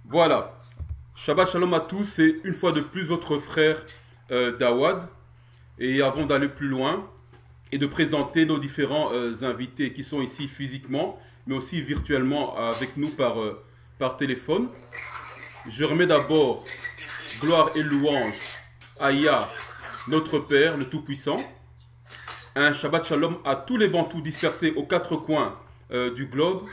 Voilà. Shabbat Shalom à tous, c'est une fois de plus votre frère Dawad. Et avant d'aller plus loin et de présenter nos différents invités qui sont ici physiquement, mais aussi virtuellement avec nous par téléphone, je remets d'abord gloire et louange à Yah, notre Père, le Tout-Puissant. Un Shabbat Shalom à tous les bantous dispersés aux quatre coins du globe.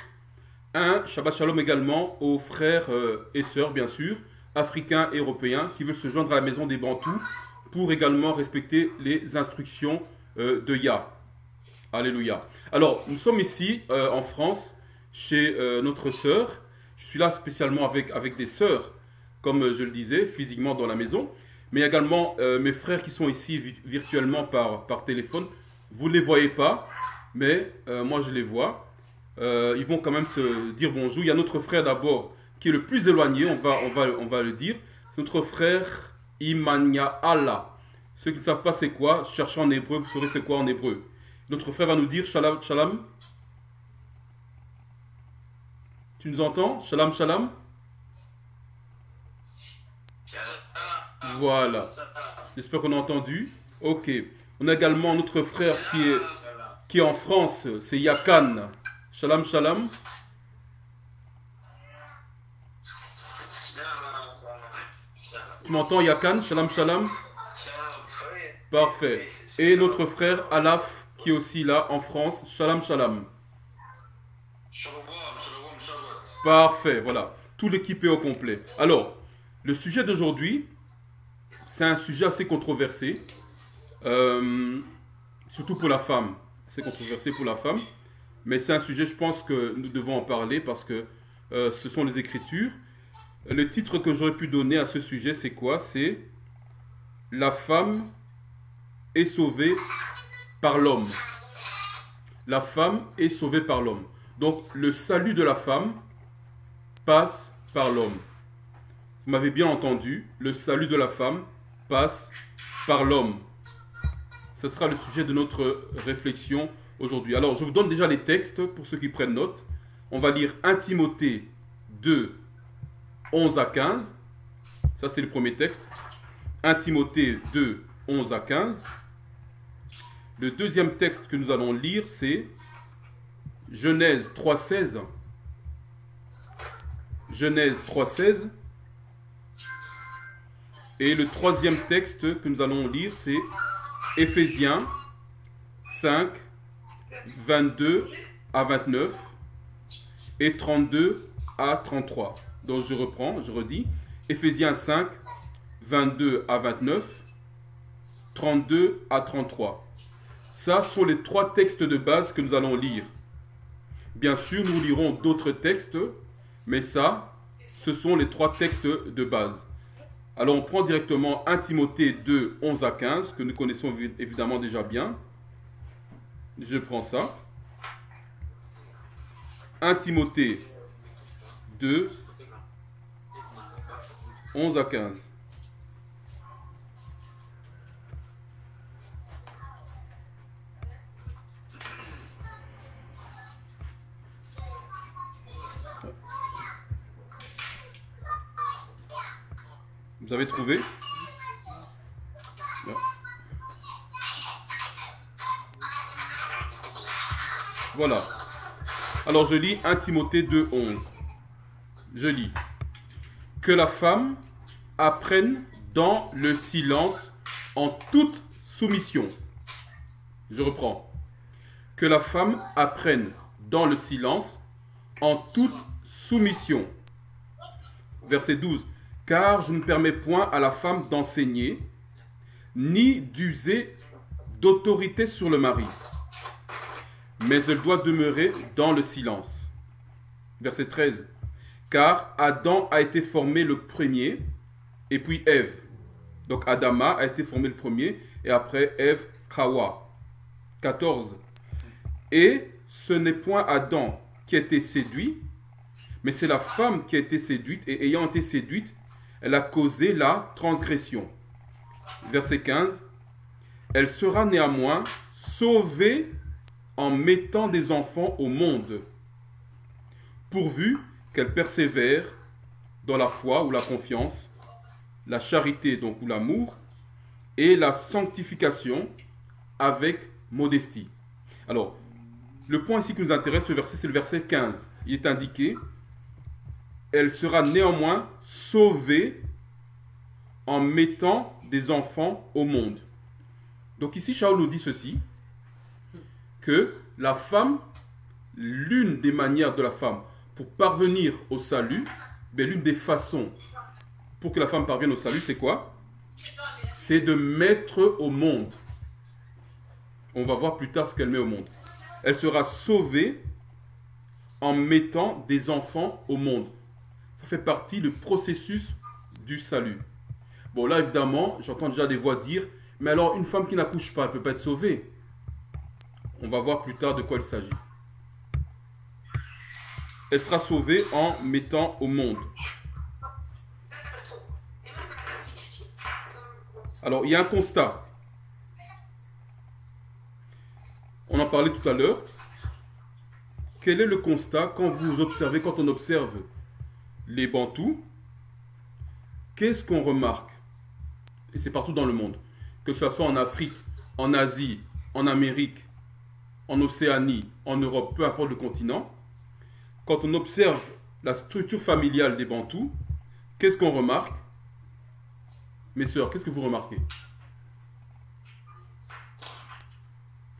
Un Shabbat Shalom également aux frères et sœurs, bien sûr, africains et européens, qui veulent se joindre à la maison des bantous pour également respecter les instructions de Yah. Alléluia. Alors, nous sommes ici en France, chez notre sœur. Je suis là spécialement avec des sœurs, comme je le disais, physiquement dans la maison, mais également mes frères qui sont ici virtuellement par téléphone. Vous ne les voyez pas, mais moi je les vois. Ils vont quand même se dire bonjour. Il y a notre frère d'abord qui est le plus éloigné, on va le dire. C'est notre frère Imania Allah. Ceux qui ne savent pas c'est quoi, cherchez en hébreu, vous saurez c'est quoi en hébreu. Notre frère va nous dire Shalom, Shalom. Tu nous entends? Shalom, Shalom. Voilà. J'espère qu'on a entendu. Ok. On a également notre frère qui est en France, c'est Yakan. Shalom, Shalom. Tu m'entends, Yakan? Shalom, Shalom. Parfait. Et notre frère Alaf qui est aussi là en France. Shalom, Shalom. Parfait, voilà. Tout l'équipe est au complet. Alors, le sujet d'aujourd'hui, c'est un sujet assez controversé. Surtout pour la femme. C'est controversé pour la femme. Mais c'est un sujet, je pense que nous devons en parler parce que ce sont les Écritures. Le titre que j'aurais pu donner à ce sujet, c'est quoi? C'est La femme est sauvée par l'homme. La femme est sauvée par l'homme. Donc, le salut de la femme passe par l'homme. Vous m'avez bien entendu, le salut de la femme passe par l'homme. Ce sera le sujet de notre réflexion aujourd'hui. Alors, je vous donne déjà les textes pour ceux qui prennent note. On va lire 1 Timothée 2, 11 à 15. Ça, c'est le premier texte. 1 Timothée 2, 11 à 15. Le deuxième texte que nous allons lire, c'est Genèse 3, 16. Genèse 3, 16. Et le troisième texte que nous allons lire, c'est Éphésiens 5, 22 à 29 et 32 à 33. Donc je reprends, je redis. Éphésiens 5, 22 à 29, 32 à 33. Ça sont les trois textes de base que nous allons lire. Bien sûr, nous lirons d'autres textes, mais ça, ce sont les trois textes de base. Alors on prend directement 1 Timothée 2, 11 à 15, que nous connaissons évidemment déjà bien. Je prends ça. 1 Timothée 2, 11 à 15. Vous avez trouvé? Voilà. Alors je lis 1 Timothée 2, 11. Je lis. Que la femme apprenne dans le silence en toute soumission. Je reprends. Que la femme apprenne dans le silence en toute soumission. Verset 12. Car je ne permets point à la femme d'enseigner, ni d'user d'autorité sur le mari, mais elle doit demeurer dans le silence. Verset 13. Car Adam a été formé le premier, et puis Ève. Donc Adama a été formé le premier, et après Ève, Hawa. 14. Et ce n'est point Adam qui a été séduit, mais c'est la femme qui a été séduite, et ayant été séduite, elle a causé la transgression. Verset 15. Elle sera néanmoins sauvée en mettant des enfants au monde, pourvu qu'elle persévère dans la foi ou la confiance, la charité donc ou l'amour, et la sanctification avec modestie. Alors, le point ici qui nous intéresse, ce verset, c'est le verset 15. Il est indiqué, elle sera néanmoins sauvée en mettant des enfants au monde. Donc ici, Shaul nous dit ceci, que la femme, l'une des manières de la femme pour parvenir au salut, l'une des façons pour que la femme parvienne au salut, c'est quoi? C'est de mettre au monde. On va voir plus tard ce qu'elle met au monde. Elle sera sauvée en mettant des enfants au monde. Ça fait partie du processus du salut. Bon, là, évidemment, j'entends déjà des voix dire, mais alors, une femme qui n'accouche pas, elle ne peut pas être sauvée. On va voir plus tard de quoi il s'agit. Elle sera sauvée en mettant au monde. Alors, il y a un constat. On en parlait tout à l'heure. Quel est le constat quand vous observez, quand on observe les Bantous? Qu'est-ce qu'on remarque? Et c'est partout dans le monde. Que ce soit en Afrique, en Asie, en Amérique, en Océanie, en Europe, peu importe le continent. Quand on observe la structure familiale des Bantous, qu'est-ce qu'on remarque? Mes sœurs, qu'est-ce que vous remarquez?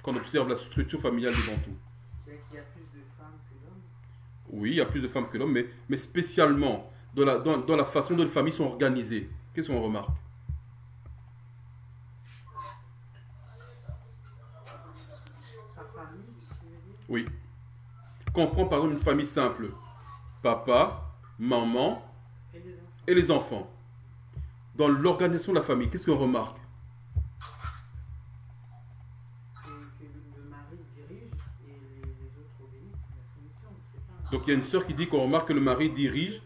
Quand on observe la structure familiale des Bantous. Il y a plus de femmes que d'hommes. Oui, il y a plus de femmes que d'hommes, mais spécialement dans la façon dont les familles sont organisées. Qu'est-ce qu'on remarque? Par famille, tu veux dire? Oui. Quand on prend par exemple une famille simple, papa, maman et les enfants. Dans l'organisation de la famille, qu'est-ce qu'on remarque? Que le mari dirige et les autres obéissent, la soumission, c'est pas... Donc il y a une sœur qui dit qu'on remarque que le mari dirige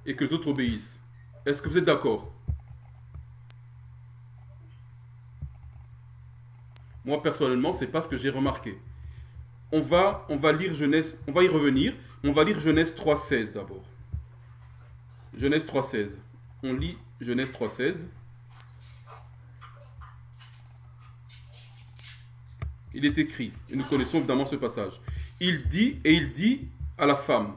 et que les autres obéissent. Est-ce que vous êtes d'accord? Moi personnellement, c'est pas ce que j'ai remarqué. On va lire Genèse, on va y revenir. On va lire Genèse 3.16 d'abord. Genèse 3.16. On lit Genèse 3.16. Il est écrit, et nous connaissons évidemment ce passage. Il dit à la femme,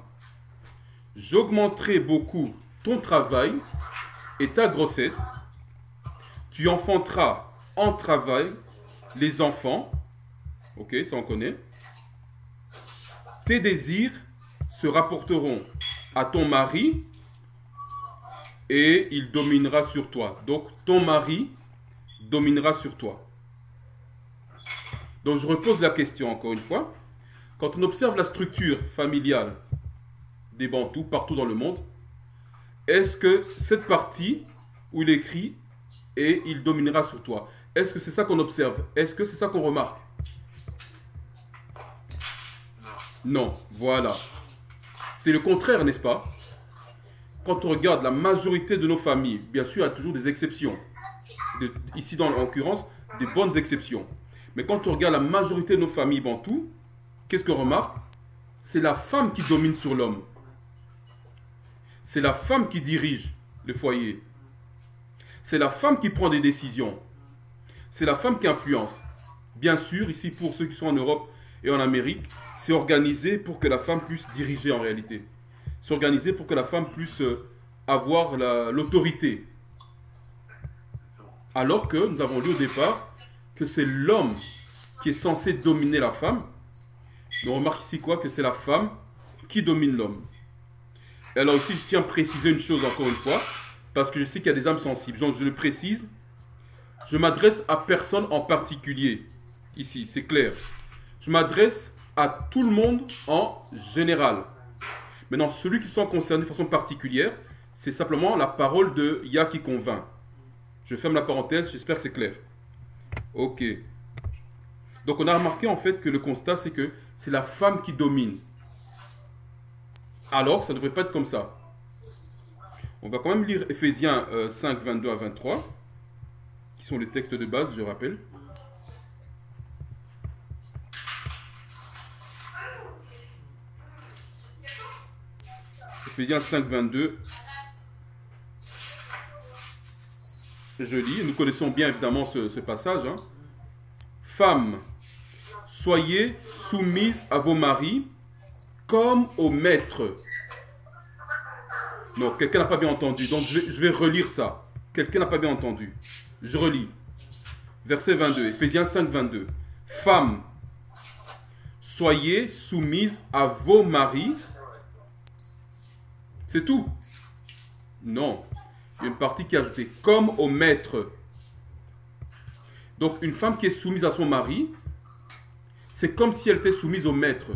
j'augmenterai beaucoup ton travail et ta grossesse. Tu enfanteras en travail les enfants. Ok, ça on connaît. Tes désirs se rapporteront à ton mari et il dominera sur toi. Donc, ton mari dominera sur toi. Donc, je repose la question encore une fois. Quand on observe la structure familiale des Bantous partout dans le monde, est-ce que cette partie où il écrit « et il dominera sur toi », est-ce que c'est ça qu'on observe? Est-ce que c'est ça qu'on remarque? Non, voilà. C'est le contraire, n'est-ce pas? Quand on regarde la majorité de nos familles, bien sûr, il y a toujours des exceptions. Ici, en l'occurrence, des bonnes exceptions. Mais quand on regarde la majorité de nos familles bantoues, qu'est-ce qu'on remarque? C'est la femme qui domine sur l'homme. C'est la femme qui dirige le foyer. C'est la femme qui prend des décisions. C'est la femme qui influence. Bien sûr, ici, pour ceux qui sont en Europe et en Amérique, c'est organisé pour que la femme puisse diriger en réalité. C'est organisé pour que la femme puisse avoir l'autorité. Alors que nous avons lu au départ que c'est l'homme qui est censé dominer la femme. Mais on remarque ici quoi? Que c'est la femme qui domine l'homme. Alors ici, je tiens à préciser une chose encore une fois, parce que je sais qu'il y a des âmes sensibles. Donc je le précise, je m'adresse à personne en particulier. Ici, c'est clair. Je m'adresse à tout le monde en général. Maintenant, celui qui sont concernés de façon particulière, c'est simplement la parole de Yah qui convainc. Je ferme la parenthèse, j'espère que c'est clair. Ok. Donc on a remarqué en fait que le constat, c'est que c'est la femme qui domine. Alors, ça ne devrait pas être comme ça. On va quand même lire Ephésiens 5, 22 à 23, qui sont les textes de base, je rappelle. Ephésiens 5, 22 Je lis, nous connaissons bien évidemment ce passage. Hein. Femmes, soyez soumises à vos maris comme au maître. Non, quelqu'un n'a pas bien entendu. Donc je vais relire ça. Quelqu'un n'a pas bien entendu. Je relis. Verset 22, Éphésiens 5, 22. Femmes, soyez soumises à vos maris. C'est tout. Non. Il y a une partie qui est ajoutée. Comme au maître. Donc une femme qui est soumise à son mari, c'est comme si elle était soumise au maître.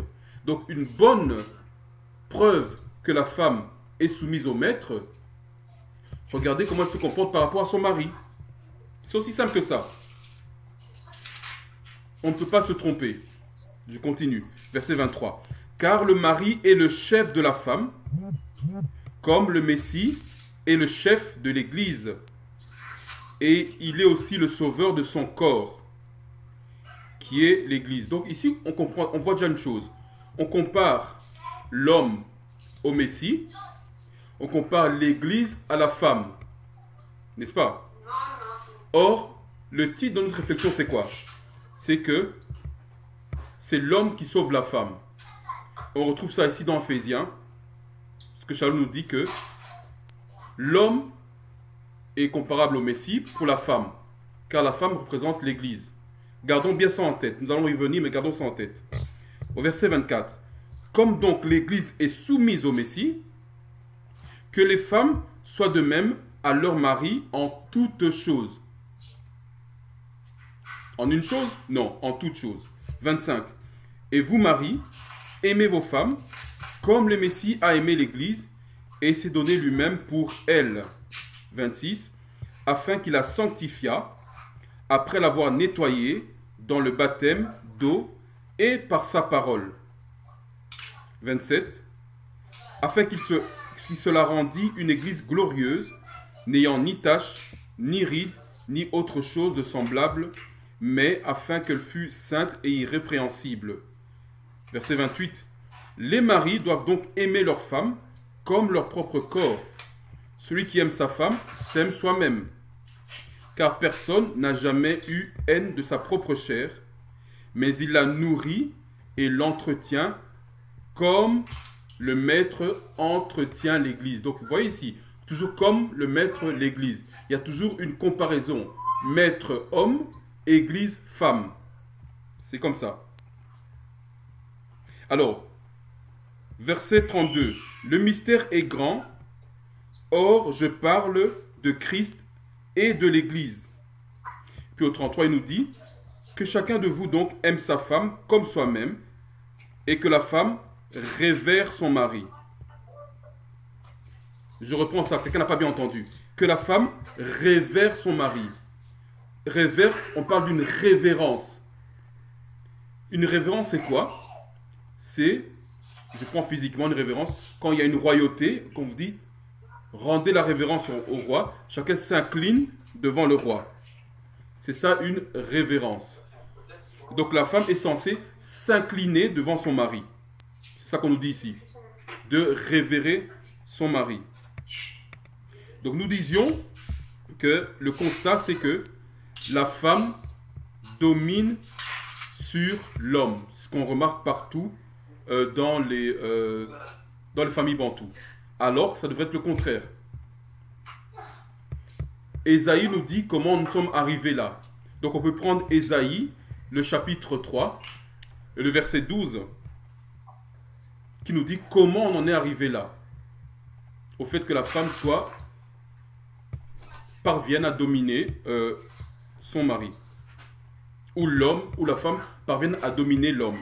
Donc une bonne preuve que la femme est soumise au maître, regardez comment elle se comporte par rapport à son mari. C'est aussi simple que ça. On ne peut pas se tromper. Je continue. Verset 23. Car le mari est le chef de la femme, comme le Messie est le chef de l'Église. Et il est aussi le sauveur de son corps, qui est l'Église. Donc ici, on voit déjà une chose. On compare l'homme au Messie, on compare l'Église à la femme. N'est-ce pas? Or, le titre de notre réflexion, c'est quoi? C'est que c'est l'homme qui sauve la femme. On retrouve ça ici dans Éphésiens, parce que Charles nous dit que l'homme est comparable au Messie pour la femme, car la femme représente l'Église. Gardons bien ça en tête. Nous allons y venir, mais gardons ça en tête. Au verset 24. Comme donc l'Église est soumise au Messie, que les femmes soient de même à leur mari en toutes choses. En une chose? Non, en toutes choses. 25. Et vous, maris, aimez vos femmes, comme le Messie a aimé l'Église, et s'est donné lui-même pour elle. 26. Afin qu'il la sanctifiât, après l'avoir nettoyée dans le baptême d'eau et par sa parole. 27. Afin qu'il se la rendit une église glorieuse, n'ayant ni tache, ni ride, ni autre chose de semblable, mais afin qu'elle fût sainte et irrépréhensible. Verset 28. Les maris doivent donc aimer leurs femmes comme leur propre corps. Celui qui aime sa femme s'aime soi-même. Car personne n'a jamais eu haine de sa propre chair, mais il la nourrit et l'entretient comme le maître entretient l'Église. Donc vous voyez ici, toujours comme le maître l'Église. Il y a toujours une comparaison. Maître homme, Église femme. C'est comme ça. Alors, verset 32. Le mystère est grand. Or, je parle de Christ et de l'Église. Puis au 33, il nous dit que chacun de vous donc aime sa femme comme soi-même et que la femme révère son mari. Je reprends ça, quelqu'un n'a pas bien entendu. Que la femme révère son mari. Révère, on parle d'une révérence. Une révérence, c'est quoi? C'est, je prends physiquement une révérence, quand il y a une royauté, qu'on vous dit, rendez la révérence au roi, chacun s'incline devant le roi. C'est ça une révérence. Donc la femme est censée s'incliner devant son mari. C'est ça qu'on nous dit ici. De révérer son mari. Donc nous disions que le constat c'est que la femme domine sur l'homme. Ce qu'on remarque partout dans les familles bantoues. Alors, ça devrait être le contraire. Ésaïe nous dit comment nous sommes arrivés là. Donc, on peut prendre Ésaïe, le chapitre 3, et le verset 12, qui nous dit comment on en est arrivé là. Au fait que la femme parvienne à dominer son mari. Ou l'homme, ou la femme parvienne à dominer l'homme.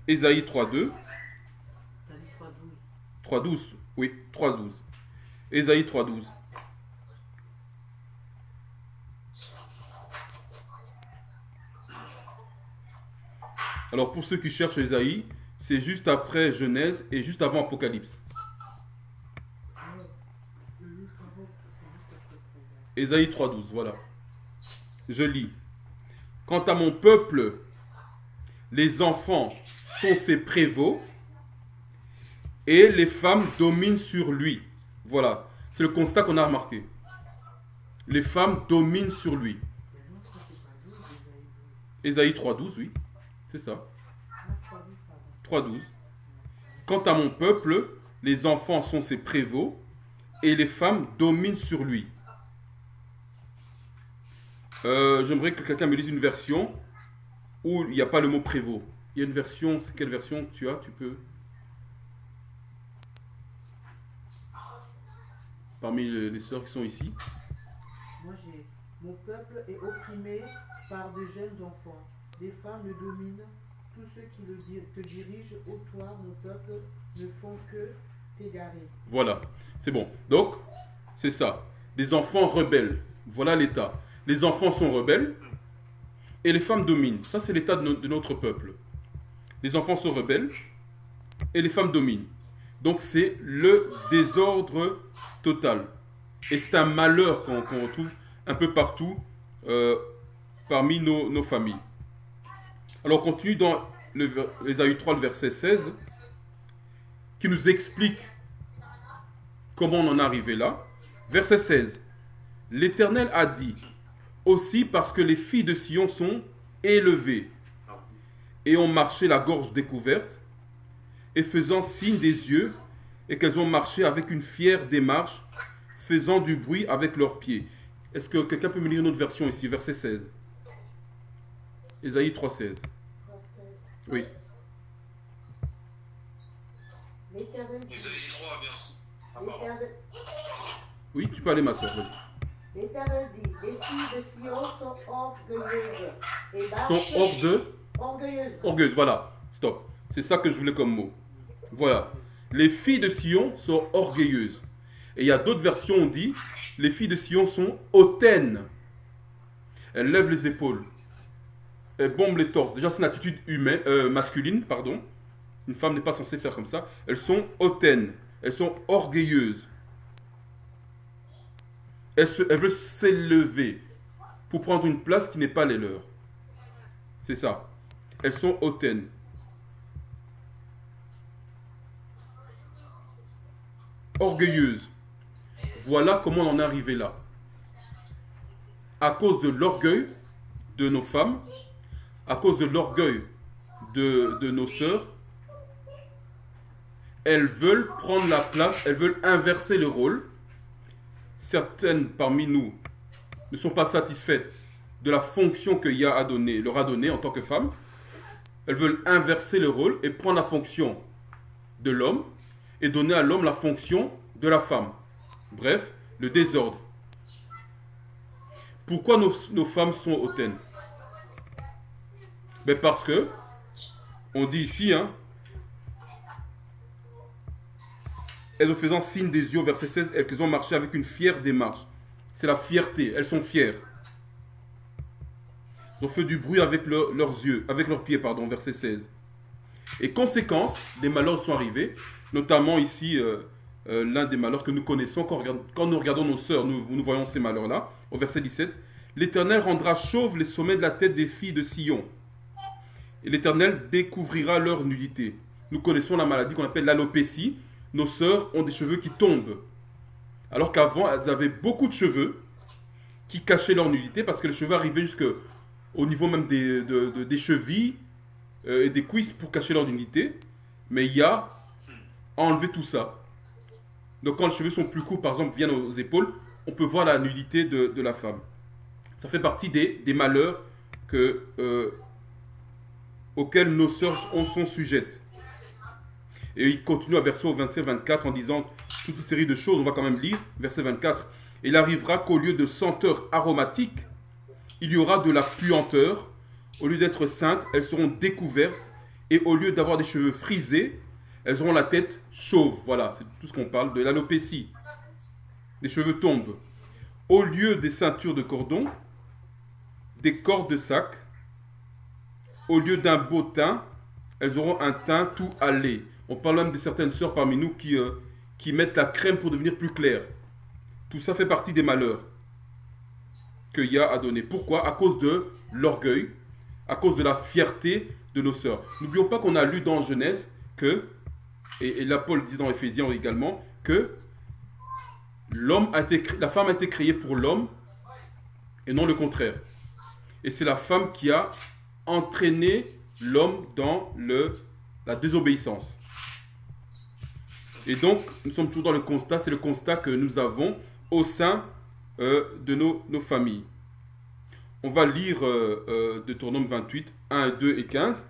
Ésaïe 3.2. 3.12. Oui, 3.12. Ésaïe 3.12. Alors pour ceux qui cherchent Ésaïe, c'est juste après Genèse et juste avant Apocalypse. Ésaïe 3.12, voilà. Je lis. Quant à mon peuple, les enfants sont ses prévôts et les femmes dominent sur lui. Voilà, c'est le constat qu'on a remarqué. les femmes dominent sur lui. Mais non, ça c'est pas 12, Ésaïe 3,12, oui, c'est ça. Ah, 3, 12, pardon. 3,12. Quant à mon peuple, les enfants sont ses prévôts et les femmes dominent sur lui. J'aimerais que quelqu'un me dise une version où il n'y a pas le mot prévôt. Il y a une version, c'est quelle version tu as? Tu peux. Parmi les sœurs qui sont ici. Moi j'ai mon peuple est opprimé par de jeunes enfants. Les femmes le dominent. Tous ceux qui te dirigent, ô toi, mon peuple, ne font que t'égarer. Voilà, c'est bon. Donc, c'est ça. Des enfants rebelles. Voilà l'état. Les enfants sont rebelles et les femmes dominent. Ça, c'est l'état de notre peuple. Les enfants sont rebelles et les femmes dominent. Donc, c'est le désordre total. Et c'est un malheur qu'on retrouve un peu partout parmi nos familles. Alors, on continue dans Ésaïe 3, le verset 16, qui nous explique comment on en est arrivé là. Verset 16. L'Éternel a dit, aussi parce que les filles de Sion sont élevées et ont marché la gorge découverte et faisant signe des yeux et qu'elles ont marché avec une fière démarche, faisant du bruit avec leurs pieds. Est-ce que quelqu'un peut me lire une autre version ici, verset 16? Ésaïe 3,16. Oui. L'Éternel dit, Ésaïe 3, merci. l'Éternel- Oui, tu peux aller, ma soeur. l'Éternel dit, les filles de Sion sont orgueilleuses et marchent Sont hors de... orgueilleuses. Orgueilleuse, voilà. Stop. C'est ça que je voulais comme mot. Voilà. Les filles de Sion sont orgueilleuses. Et il y a d'autres versions, on dit, les filles de Sion sont hautaines. Elles lèvent les épaules. Elles bombent les torses. Déjà, c'est une attitude humaine, masculine, pardon. Une femme n'est pas censée faire comme ça. Elles sont hautaines. Elles sont orgueilleuses. Elles veulent s'élever pour prendre une place qui n'est pas les leurs. C'est ça. Elles sont hautaines. Orgueilleuses. Voilà comment on en est arrivé là. À cause de l'orgueil de nos femmes, à cause de l'orgueil de nos sœurs, elles veulent prendre la place, elles veulent inverser le rôle. Certaines parmi nous ne sont pas satisfaites de la fonction qu'il y a à donner, leur a donné en tant que femme. Elles veulent inverser le rôle et prendre la fonction de l'homme et donner à l'homme la fonction de la femme. Bref, le désordre. Pourquoi nos femmes sont hautaines? Ben parce que, on dit ici, hein, elles ont faisant signe des yeux, verset 16, elles ont marché avec une fière démarche. C'est la fierté, elles sont fières. Elles ont fait du bruit avec leurs yeux, avec leurs pieds, pardon, verset 16. Et conséquence, des malheurs sont arrivés, notamment ici, l'un des malheurs que nous connaissons, quand nous regardons nos sœurs, nous voyons ces malheurs-là, au verset 17. L'Éternel rendra chauve les sommets de la tête des filles de Sion. Et l'Éternel découvrira leur nudité. Nous connaissons la maladie qu'on appelle l'alopécie. Nos sœurs ont des cheveux qui tombent. Alors qu'avant, elles avaient beaucoup de cheveux qui cachaient leur nudité parce que les cheveux arrivaient jusqu'au niveau même des chevilles et des cuisses pour cacher leur nudité. Mais il y a enlevé tout ça. Donc quand les cheveux sont plus courts, par exemple, viennent aux épaules, on peut voir la nudité de la femme. Ça fait partie des malheurs auxquels nos sœurs sont sujettes. Et il continue à verset 27-24 en disant toute une série de choses, on va quand même lire, verset 24. Il arrivera qu'au lieu de senteur aromatique, il y aura de la puanteur. Au lieu d'être saintes, elles seront découvertes. Et au lieu d'avoir des cheveux frisés, elles auront la tête chauve. Voilà, c'est tout ce qu'on parle de l'alopécie. Les cheveux tombent. Au lieu des ceintures de cordon, des cordes de sac. Au lieu d'un beau teint, elles auront un teint tout hâlé. On parle même de certaines sœurs parmi nous qui mettent la crème pour devenir plus claires. Tout ça fait partie des malheurs qu'il y a à donner. Pourquoi? À cause de l'orgueil, à cause de la fierté de nos sœurs. N'oublions pas qu'on a lu dans Genèse que, et là Paul dit dans Éphésiens également, que la femme a été créée pour l'homme et non le contraire. Et c'est la femme qui a entraîné l'homme dans la désobéissance. Et donc, nous sommes toujours dans le constat, c'est le constat que nous avons au sein de nos familles. On va lire Deutéronome 28, 1, 2 et 15.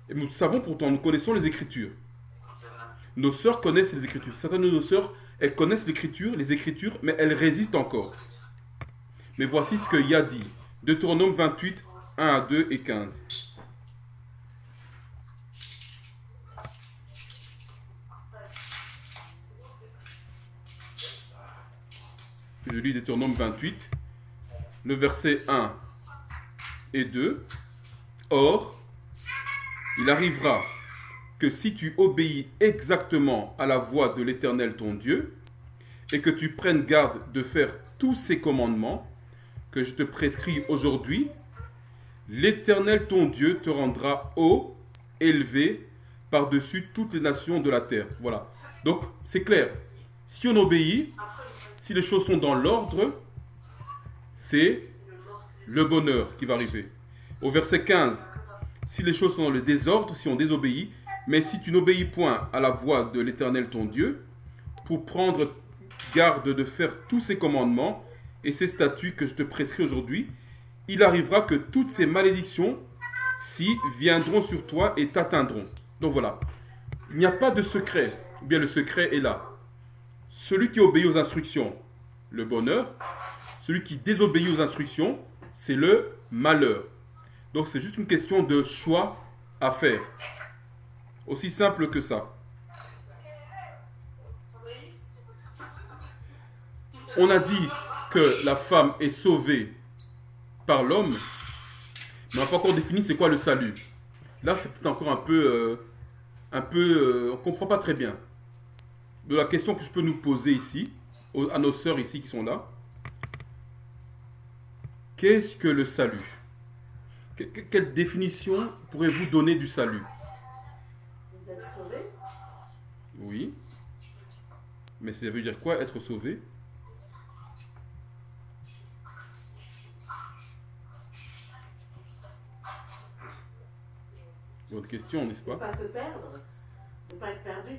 Et nous savons pourtant, nous connaissons les Écritures. Nos sœurs connaissent les Écritures. Certaines de nos sœurs, elles connaissent les Écritures, mais elles résistent encore. Mais voici ce que Yah dit. Deutéronome 28, 1 à 2 et 15. Je lis Deutéronome 28, le verset 1 et 2. Or, il arrivera que si tu obéis exactement à la voix de l'Éternel ton Dieu, et que tu prennes garde de faire tous ces commandements que je te prescris aujourd'hui, l'Éternel ton Dieu te rendra haut, élevé, par-dessus toutes les nations de la terre. Voilà. Donc, c'est clair. Si on obéit, si les choses sont dans l'ordre, c'est le bonheur qui va arriver. Au verset 15, si les choses sont dans le désordre, si on désobéit, mais si tu n'obéis point à la voix de l'Éternel ton Dieu, pour prendre garde de faire tous ces commandements et ces statuts que je te prescris aujourd'hui, il arrivera que toutes ces malédictions-ci viendront sur toi et t'atteindront. Donc voilà, il n'y a pas de secret, ou bien le secret est là. Celui qui obéit aux instructions, le bonheur. Celui qui désobéit aux instructions, c'est le malheur. Donc c'est juste une question de choix à faire. Aussi simple que ça. On a dit que la femme est sauvée par l'homme, mais on n'a pas encore défini c'est quoi le salut. Là, c'est peut-être encore on ne comprend pas très bien. De la question que je peux nous poser ici, à nos sœurs ici qui sont là, qu'est-ce que le salut? Quelle définition pourrez-vous donner du salut? D'être sauvé. Oui. Mais ça veut dire quoi, être sauvé? Votre question, n'est-ce Ne pas? pas se perdre. Ne pas être perdu.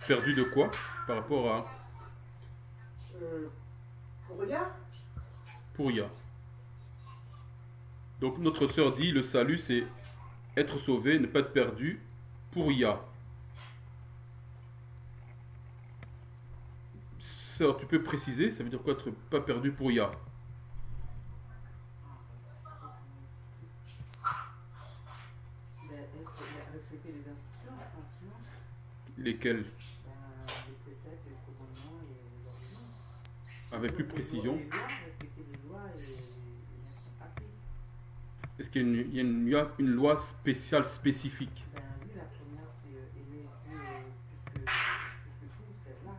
Perdu de quoi? Par rapport à Pour Yah. pour Yah. Donc notre sœur dit, le salut c'est être sauvé, ne pas être perdu pour Yah. Sœur, tu peux préciser, ça veut dire quoi être pas perdu pour Yah? Respecter les instructions, attention. Lesquels? Les préceptes, les commandements et les ordonnances. Avec plus de précision. Respecter les lois et les pratiques. Est-ce qu'il y a une loi spéciale, spécifique? Oui, la première c'est aimer Dieu plus que tout, celle-là.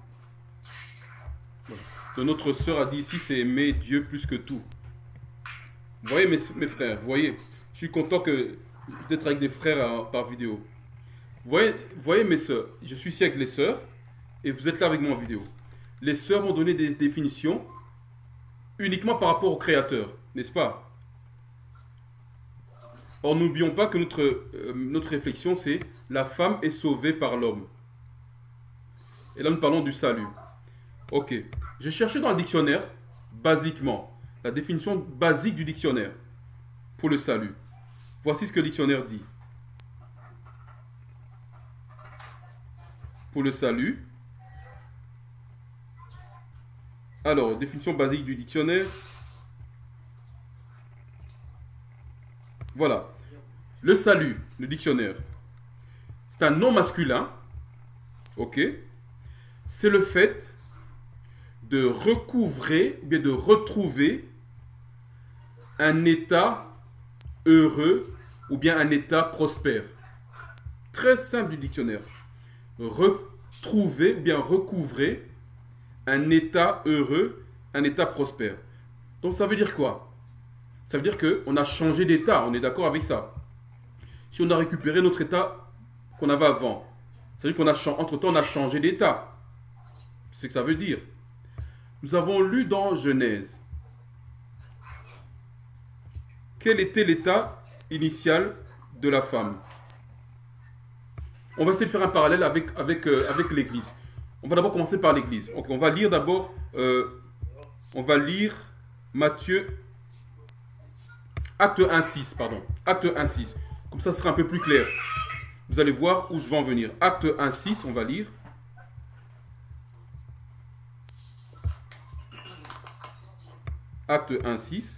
Voilà. Donc, notre sœur a dit ici, c'est aimer Dieu plus que tout. Vous voyez mes frères, vous voyez, je suis content d'être avec des frères par vidéo. Vous voyez mes sœurs, je suis ici avec les sœurs et vous êtes là avec moi en vidéo. Les sœurs m'ont donné des définitions uniquement par rapport au Créateur, n'est-ce pas? Or, n'oublions pas que notre réflexion, c'est la femme est sauvée par l'homme. Et là, nous parlons du salut. Ok. J'ai cherché dans le dictionnaire, basiquement, la définition basique du dictionnaire pour le salut. Voici ce que le dictionnaire dit. Pour le salut. Alors, définition basique du dictionnaire. Voilà. Le salut, le dictionnaire, c'est un nom masculin. Ok. C'est le fait de recouvrer, ou bien de retrouver un état heureux ou bien un état prospère. Très simple du dictionnaire. Retrouver ou bien recouvrer un état heureux, un état prospère. Donc ça veut dire quoi? Ça veut dire qu'on a changé d'état, on est d'accord avec ça. Si on a récupéré notre état qu'on avait avant, ça veut dire qu'entre-temps on a changé d'état. C'est ce que ça veut dire. Nous avons lu dans Genèse quel était l'état initial de la femme? On va essayer de faire un parallèle avec l'Église. On va d'abord commencer par l'Église. Donc, on va lire d'abord, on va lire Matthieu, acte 1.6, pardon. Acte 1.6. Comme ça, ce sera un peu plus clair. Vous allez voir où je vais en venir. Acte 1.6, on va lire. Acte 1.6.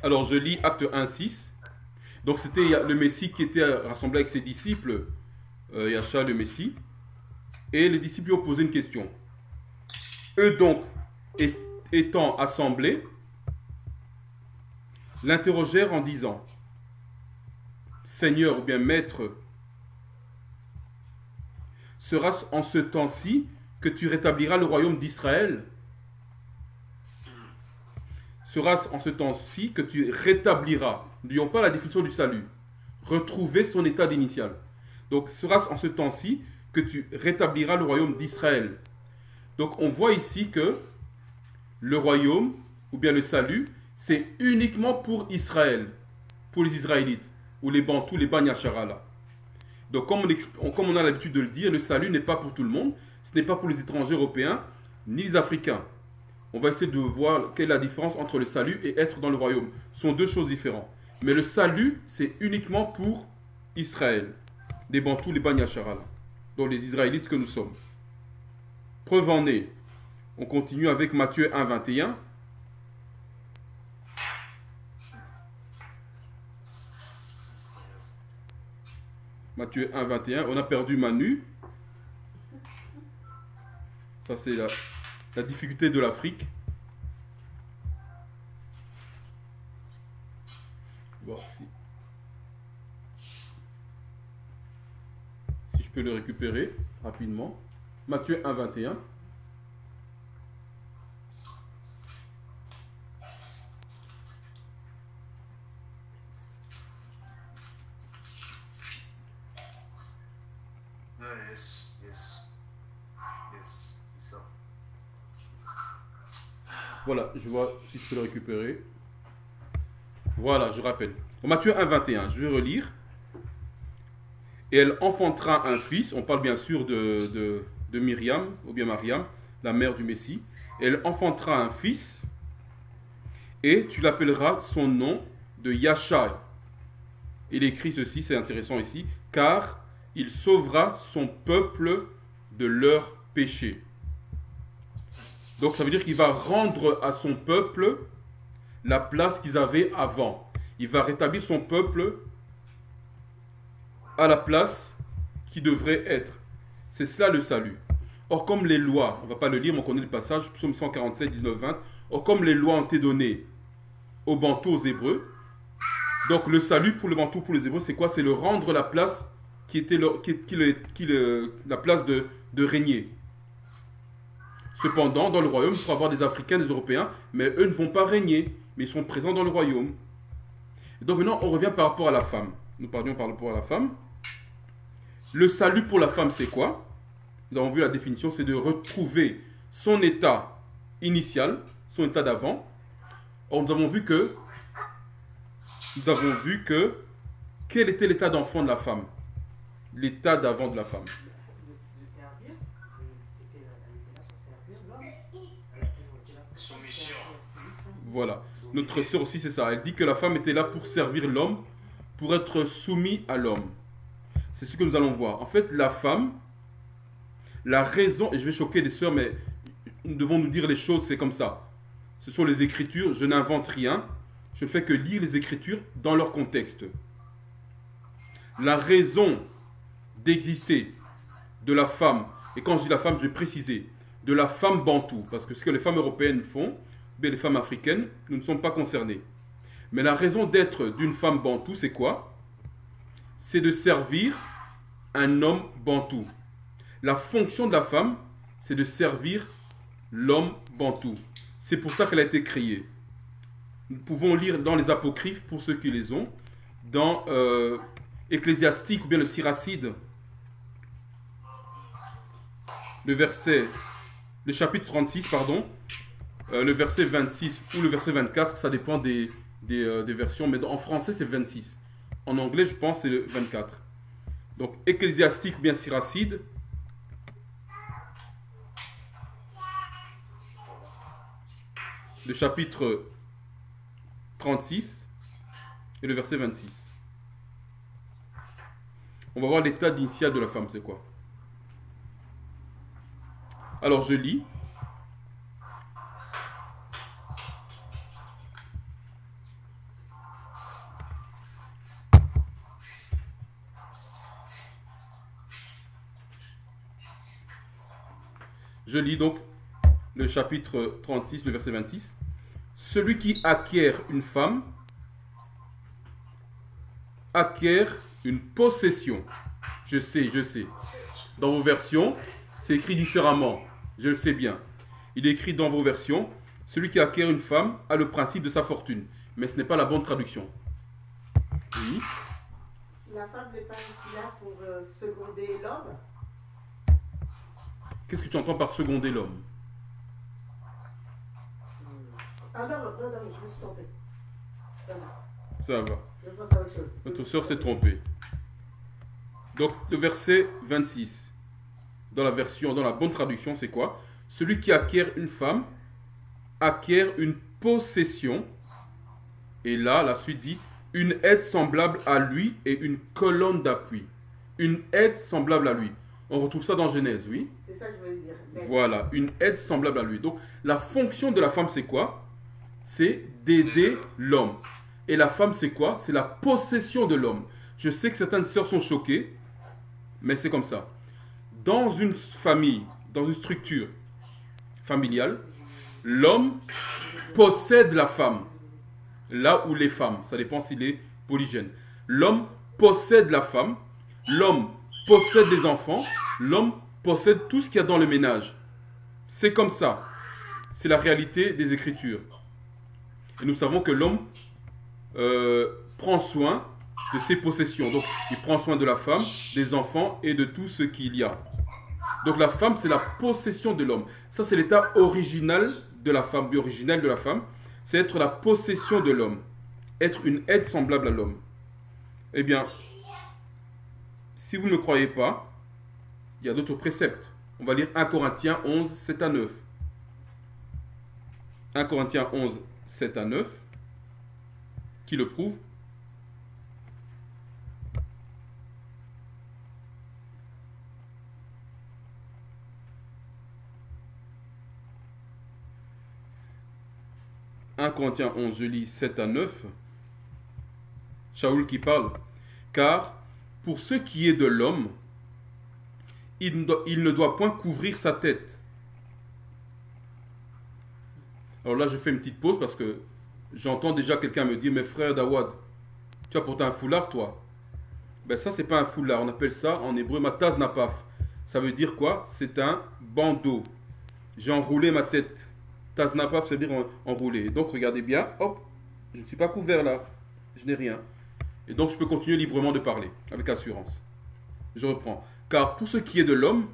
Alors, je lis Acte 1.6. Donc, c'était le Messie qui était rassemblé avec ses disciples, Yahshua le Messie. Et les disciples lui ont posé une question. Eux donc, étant assemblés, l'interrogèrent en disant, Seigneur ou bien Maître, sera-ce en ce temps-ci que tu rétabliras le royaume d'Israël? Sera-ce en ce temps-ci que tu rétabliras? N'oublions pas la définition du salut. Retrouver son état d'initial. Donc, sera-ce en ce temps-ci que tu rétabliras le royaume d'Israël? Donc, on voit ici que le royaume, ou bien le salut, c'est uniquement pour Israël, pour les Israélites, ou les Bantous, les Bani Hacharal. Donc, comme on a l'habitude de le dire, le salut n'est pas pour tout le monde, ce n'est pas pour les étrangers européens, ni les Africains. On va essayer de voir quelle est la différence entre le salut et être dans le royaume. Ce sont deux choses différentes. Mais le salut, c'est uniquement pour Israël, des Bantous, les Bani Hacharal, donc les Israélites que nous sommes. Preuve en est, on continue avec Matthieu 1, 21. Matthieu 1, 21. On a perdu Manu. Ça, c'est la difficulté de l'Afrique. Voir si je peux le récupérer rapidement. Matthieu 1, 21. Voilà, je vois si je peux le récupérer. Voilà, je rappelle. Matthieu 1, 21, je vais relire. Et elle enfantera un fils, on parle bien sûr de Myriam, ou bien Mariam, la mère du Messie. Et elle enfantera un fils, et tu l'appelleras son nom de Yahshua. Il écrit ceci, c'est intéressant ici, car il sauvera son peuple de leurs péchés. Donc ça veut dire qu'il va rendre à son peuple la place qu'ils avaient avant. Il va rétablir son peuple à la place qui devrait être. C'est cela le salut. Or comme les lois, on ne va pas le lire, mais on connaît le passage, psaume 147, 19, 20. Or comme les lois ont été données aux Bantous, aux Hébreux, donc le salut pour le Bantou, pour les Hébreux, c'est quoi? C'est le rendre la place qui était la place de régner. Cependant, dans le royaume, il faut avoir des Africains, des Européens, mais eux ne vont pas régner, mais ils sont présents dans le royaume. Et donc maintenant, on revient par rapport à la femme. Nous parlions par rapport à la femme. Le salut pour la femme, c'est quoi? Nous avons vu la définition, c'est de retrouver son état initial, son état d'avant. Or, nous avons vu que quel était l'état d'enfant de la femme? L'état d'avant de la femme. Voilà. Notre sœur aussi, c'est ça. Elle dit que la femme était là pour servir l'homme, pour être soumise à l'homme. C'est ce que nous allons voir. En fait, la femme, la raison, et je vais choquer les sœurs, mais nous devons nous dire les choses, c'est comme ça. Ce sont les Écritures, je n'invente rien. Je ne fais que lire les Écritures dans leur contexte. La raison d'exister de la femme, et quand je dis la femme, je vais préciser, de la femme bantou, parce que ce que les femmes européennes font, bien les femmes africaines, nous ne sommes pas concernés. Mais la raison d'être d'une femme bantou, c'est quoi? C'est de servir un homme bantou. La fonction de la femme, c'est de servir l'homme bantou. C'est pour ça qu'elle a été créée. Nous pouvons lire dans les apocryphes, pour ceux qui les ont, dans Ecclésiastique ou bien le Siracide, le chapitre 36, pardon, le verset 26 ou le verset 24, ça dépend des versions, mais en français c'est 26. En anglais, je pense, c'est le 24. Donc, Ecclésiastique ou bien Siracide, le chapitre 36 et le verset 26. On va voir l'état initial de la femme, c'est quoi? Alors je lis. Je lis donc le chapitre 36, le verset 26. Celui qui acquiert une femme acquiert une possession. Je sais. Dans vos versions, c'est écrit différemment. Je le sais bien. Il est écrit dans vos versions, celui qui acquiert une femme a le principe de sa fortune. Mais ce n'est pas la bonne traduction. Oui. La femme n'est pas ici là pour seconder l'homme. Qu'est-ce que tu entends par seconder l'homme? Ah non, je me suis trompée. Ça va. Je pense à autre chose. Notre sœur s'est trompée. Donc, le verset 26, dans la bonne traduction, c'est quoi? Celui qui acquiert une femme acquiert une possession. Et là, la suite dit, une aide semblable à lui et une colonne d'appui. Une aide semblable à lui. On retrouve ça dans Genèse, oui? C'est ça que je voulais dire. Voilà, une aide semblable à lui. Donc, la fonction de la femme, c'est quoi? C'est d'aider l'homme. Et la femme, c'est quoi? C'est la possession de l'homme. Je sais que certaines sœurs sont choquées, mais c'est comme ça. Dans une famille, dans une structure familiale, l'homme possède la femme. Là où les femmes, ça dépend s'il est polygène. L'homme possède la femme, l'homme possède les enfants, l'homme possède tout ce qu'il y a dans le ménage. C'est comme ça. C'est la réalité des Écritures. Et nous savons que l'homme prend soin de ses possessions. Donc, il prend soin de la femme, des enfants et de tout ce qu'il y a. Donc, la femme, c'est la possession de l'homme. Ça, c'est l'état original de la femme, originel de la femme. C'est être la possession de l'homme. Être une aide semblable à l'homme. Eh bien, si vous ne croyez pas, il y a d'autres préceptes. On va lire 1 Corinthiens 11, 7 à 9. 1 Corinthiens 11, 7 à 9. Qui le prouve? « 1 Corinthiens 11, je lis 7 à 9. Shaoul qui parle. « Car pour ce qui est de l'homme, il ne doit point couvrir sa tête. » Alors là, je fais une petite pause parce que j'entends déjà quelqu'un me dire « Mais frère Dawad, tu as porté un foulard, toi ?» Ben ça, c'est pas un foulard. On appelle ça en hébreu mataz napaf. Ça veut dire quoi? C'est un bandeau. J'ai enroulé ma tête. Taz napaf, ça veut dire enroulé. Donc, regardez bien. Hop, je ne suis pas couvert là. Je n'ai rien. Et donc, je peux continuer librement de parler avec assurance. Je reprends. Car pour ce qui est de l'homme,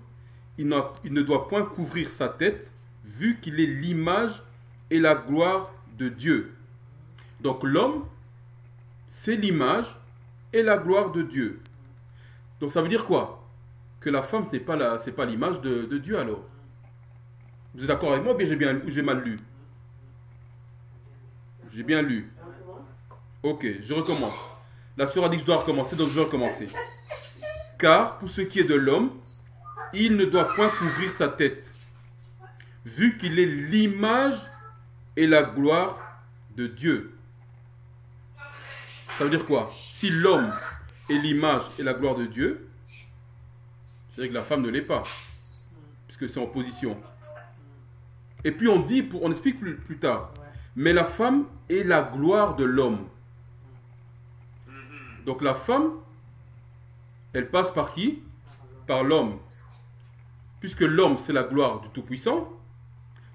il ne doit point couvrir sa tête, vu qu'il est l'image et la gloire de Dieu. Donc l'homme, c'est l'image et la gloire de Dieu. Donc ça veut dire quoi? Que la femme, c'est pas l'image de Dieu alors. Vous êtes d'accord avec moi ou bien j'ai mal lu? J'ai bien lu. Ok, je recommence. La sœur a dit que je dois recommencer, donc je vais recommencer. Car pour ce qui est de l'homme, il ne doit point couvrir sa tête, vu qu'il est l'image et la gloire de Dieu. Ça veut dire quoi? Si l'homme est l'image et la gloire de Dieu, c'est vrai que la femme ne l'est pas, puisque c'est en position. Et puis on explique plus tard, mais la femme est la gloire de l'homme. Donc la femme, elle passe par qui? Par l'homme. Puisque l'homme, c'est la gloire du Tout-Puissant,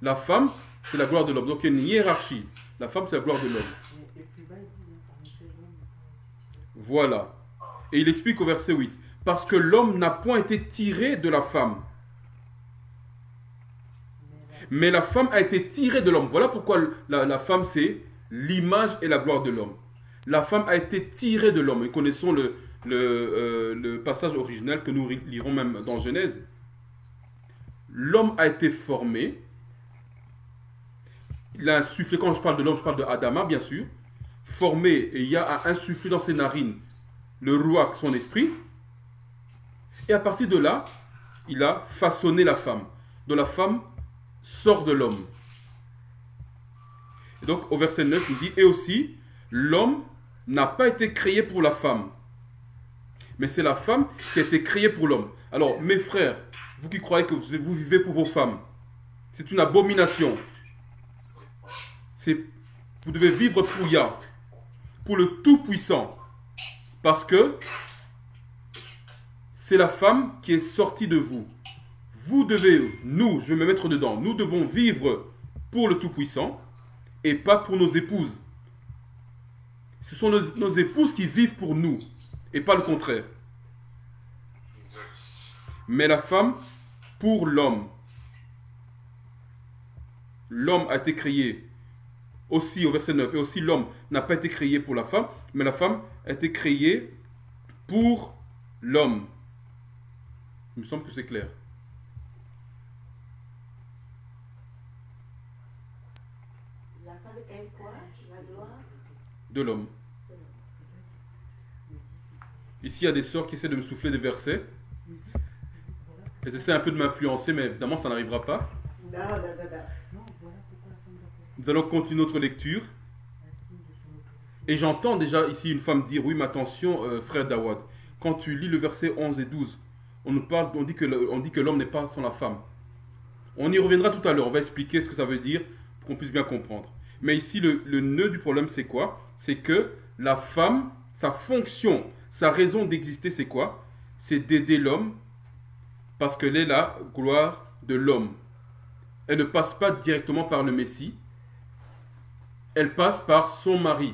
la femme, c'est la gloire de l'homme. Donc il y a une hiérarchie. La femme, c'est la gloire de l'homme. Et plus bas, il dit, en effet, l'homme n'a pas été tiré. Voilà. Et il explique au verset 8. Parce que l'homme n'a point été tiré de la femme, mais la femme a été tirée de l'homme. Voilà pourquoi la femme, c'est l'image et la gloire de l'homme. La femme a été tirée de l'homme. Et connaissons le passage original que nous lirons même dans Genèse. L'homme a été formé. Il a insufflé, quand je parle de l'homme, je parle de Adama, bien sûr. Formé, et il y a insufflé dans ses narines le ruach, son esprit. Et à partir de là, il a façonné la femme. Donc la femme sort de l'homme. Et donc au verset 9, il dit, et aussi, l'homme n'a pas été créé pour la femme, mais c'est la femme qui a été créée pour l'homme. Alors mes frères, vous qui croyez que vous vivez pour vos femmes, c'est une abomination. Vous devez vivre pour Yah, pour le Tout-Puissant, parce que c'est la femme qui est sortie de vous. Vous devez, nous, je vais me mettre dedans, nous devons vivre pour le Tout-Puissant et pas pour nos épouses. Ce sont nos épouses qui vivent pour nous et pas le contraire. Mais la femme pour l'homme. L'homme a été créé aussi au verset 9, et aussi l'homme n'a pas été créé pour la femme, mais la femme a été créée pour l'homme. Il me semble que c'est clair. La femme est quoi? La gloire De l'homme. Ici, il y a des sœurs qui essaient de me souffler des versets. Elles essaient un peu de m'influencer, mais évidemment, ça n'arrivera pas. Non. Non, voilà pourquoi la femme doit faire Nous allons continuer notre lecture. un signe de son autorité. Et j'entends déjà ici une femme dire, oui, mais attention, frère Dawad, quand tu lis le verset 11 et 12, on dit que l'homme n'est pas sans la femme. On y reviendra tout à l'heure, on va expliquer ce que ça veut dire pour qu'on puisse bien comprendre. Mais ici, le nœud du problème, c'est quoi? C'est que la femme, sa fonction, sa raison d'exister, c'est quoi? C'est d'aider l'homme parce qu'elle est la gloire de l'homme. Elle ne passe pas directement par le Messie, elle passe par son mari.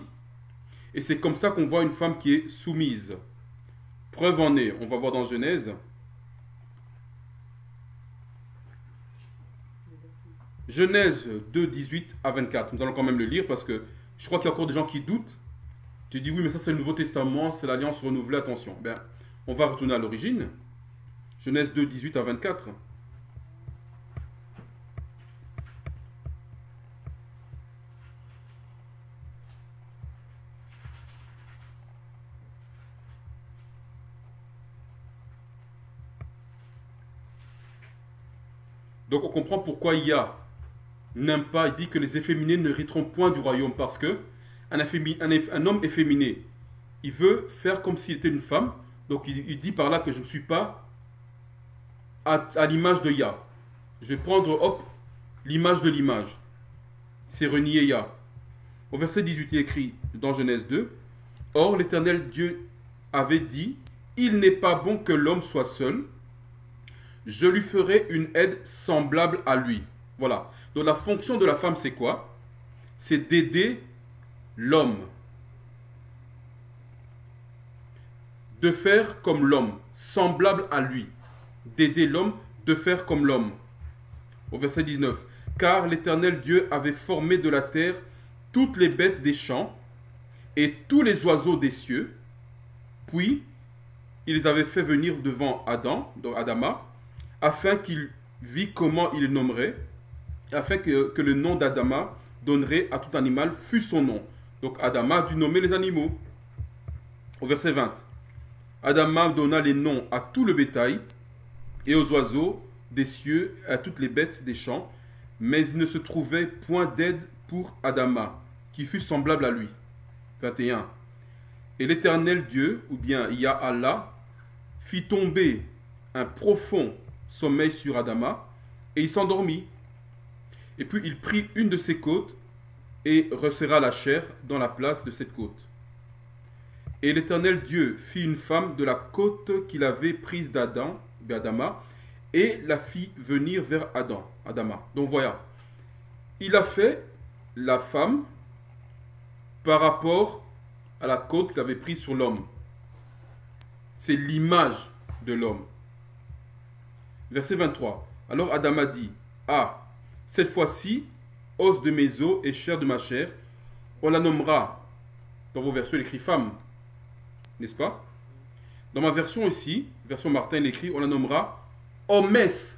Et c'est comme ça qu'on voit une femme qui est soumise. Preuve en est, on va voir dans Genèse. Genèse 2, 18 à 24. Nous allons quand même le lire parce que je crois qu'il y a encore des gens qui doutent. Tu dis oui, mais ça c'est le Nouveau Testament, c'est l'Alliance renouvelée, attention. Ben, on va retourner à l'origine. Genèse 2, 18 à 24. Donc on comprend pourquoi Yah n'aime pas, il dit que les efféminés ne hériteront point du royaume, parce que un homme efféminé, il veut faire comme s'il était une femme, donc il dit par là que je ne suis pas à l'image de Yah. Je vais prendre, hop, l'image de l'image. C'est renier Yah. Au verset 18, il écrit dans Genèse 2, « Or l'Éternel Dieu avait dit, il n'est pas bon que l'homme soit seul, je lui ferai une aide semblable à lui. » Voilà. Donc la fonction de la femme, c'est quoi? C'est d'aider l'homme. De faire comme l'homme, semblable à lui. D'aider l'homme, de faire comme l'homme. Au verset 19. Car l'Éternel Dieu avait formé de la terre toutes les bêtes des champs et tous les oiseaux des cieux. Puis, il les avait fait venir devant Adam, donc Adama, afin qu'il vît comment il les nommerait, afin que le nom d'Adama donnerait à tout animal fût son nom. Donc Adama a dû nommer les animaux. Au verset 20. Adama donna les noms à tout le bétail et aux oiseaux des cieux, à toutes les bêtes des champs, mais il ne se trouvait point d'aide pour Adama, qui fût semblable à lui. 21. Et l'Éternel Dieu, ou bien Yah Allah, fit tomber un profond sommeil sur Adama, et il s'endormit. Et puis il prit une de ses côtes et resserra la chair dans la place de cette côte. Et l'Éternel Dieu fit une femme de la côte qu'il avait prise d'Adama, et la fit venir vers Adama. Donc voilà, il a fait la femme par rapport à la côte qu'il avait prise sur l'homme. C'est l'image de l'homme. Verset 23. Alors Adam a dit, ah, cette fois-ci, os de mes os et chair de ma chair, on la nommera, dans vos versions, il écrit femme, n'est-ce pas? Dans ma version ici, version Martin, il écrit, on la nommera Homès.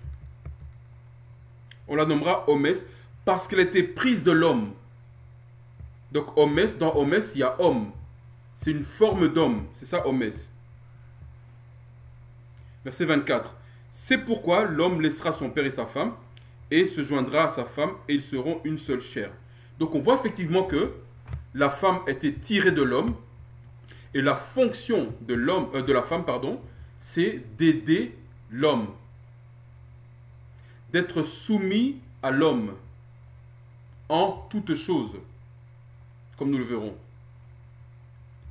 On la nommera Homès parce qu'elle était prise de l'homme. Donc Homès, dans Homès, il y a homme. C'est une forme d'homme. C'est ça Homès. Verset 24. C'est pourquoi l'homme laissera son père et sa femme et se joindra à sa femme et ils seront une seule chair. Donc on voit effectivement que la femme était tirée de l'homme et la fonction de l'homme, de la femme, pardon, c'est d'aider l'homme, d'être soumis à l'homme en toutes choses, comme nous le verrons,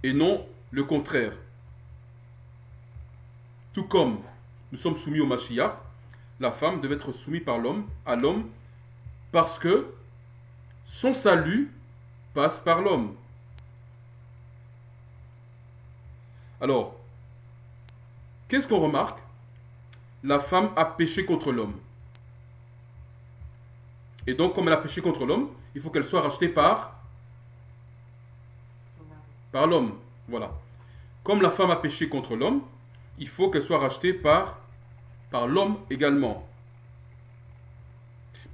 et non le contraire. Tout comme nous sommes soumis au Mashiach, la femme devait être soumise par l'homme à l'homme parce que son salut passe par l'homme. Alors, qu'est-ce qu'on remarque? La femme a péché contre l'homme. Et donc, comme elle a péché contre l'homme, il faut qu'elle soit rachetée par l'homme. Voilà. Comme la femme a péché contre l'homme, il faut qu'elle soit rachetée par l'homme également.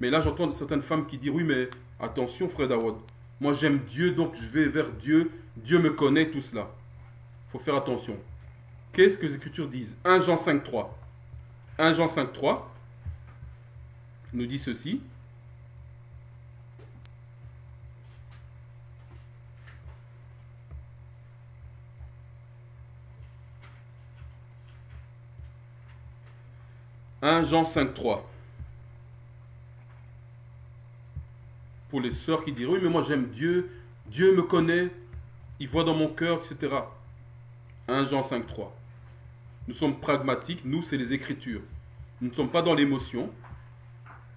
Mais là, j'entends certaines femmes qui disent, oui, mais attention, frère Dawad, moi j'aime Dieu, donc je vais vers Dieu, Dieu me connaît, tout cela. Il faut faire attention. Qu'est-ce que les Écritures disent? 1 Jean 5,3. 1 Jean 5,3 nous dit ceci. « 1 Jean 5,3 » pour les sœurs qui diront, oui, mais moi j'aime Dieu, Dieu me connaît, il voit dans mon cœur, etc. 1 Jean 5,3. Nous sommes pragmatiques, nous c'est les Écritures. Nous ne sommes pas dans l'émotion,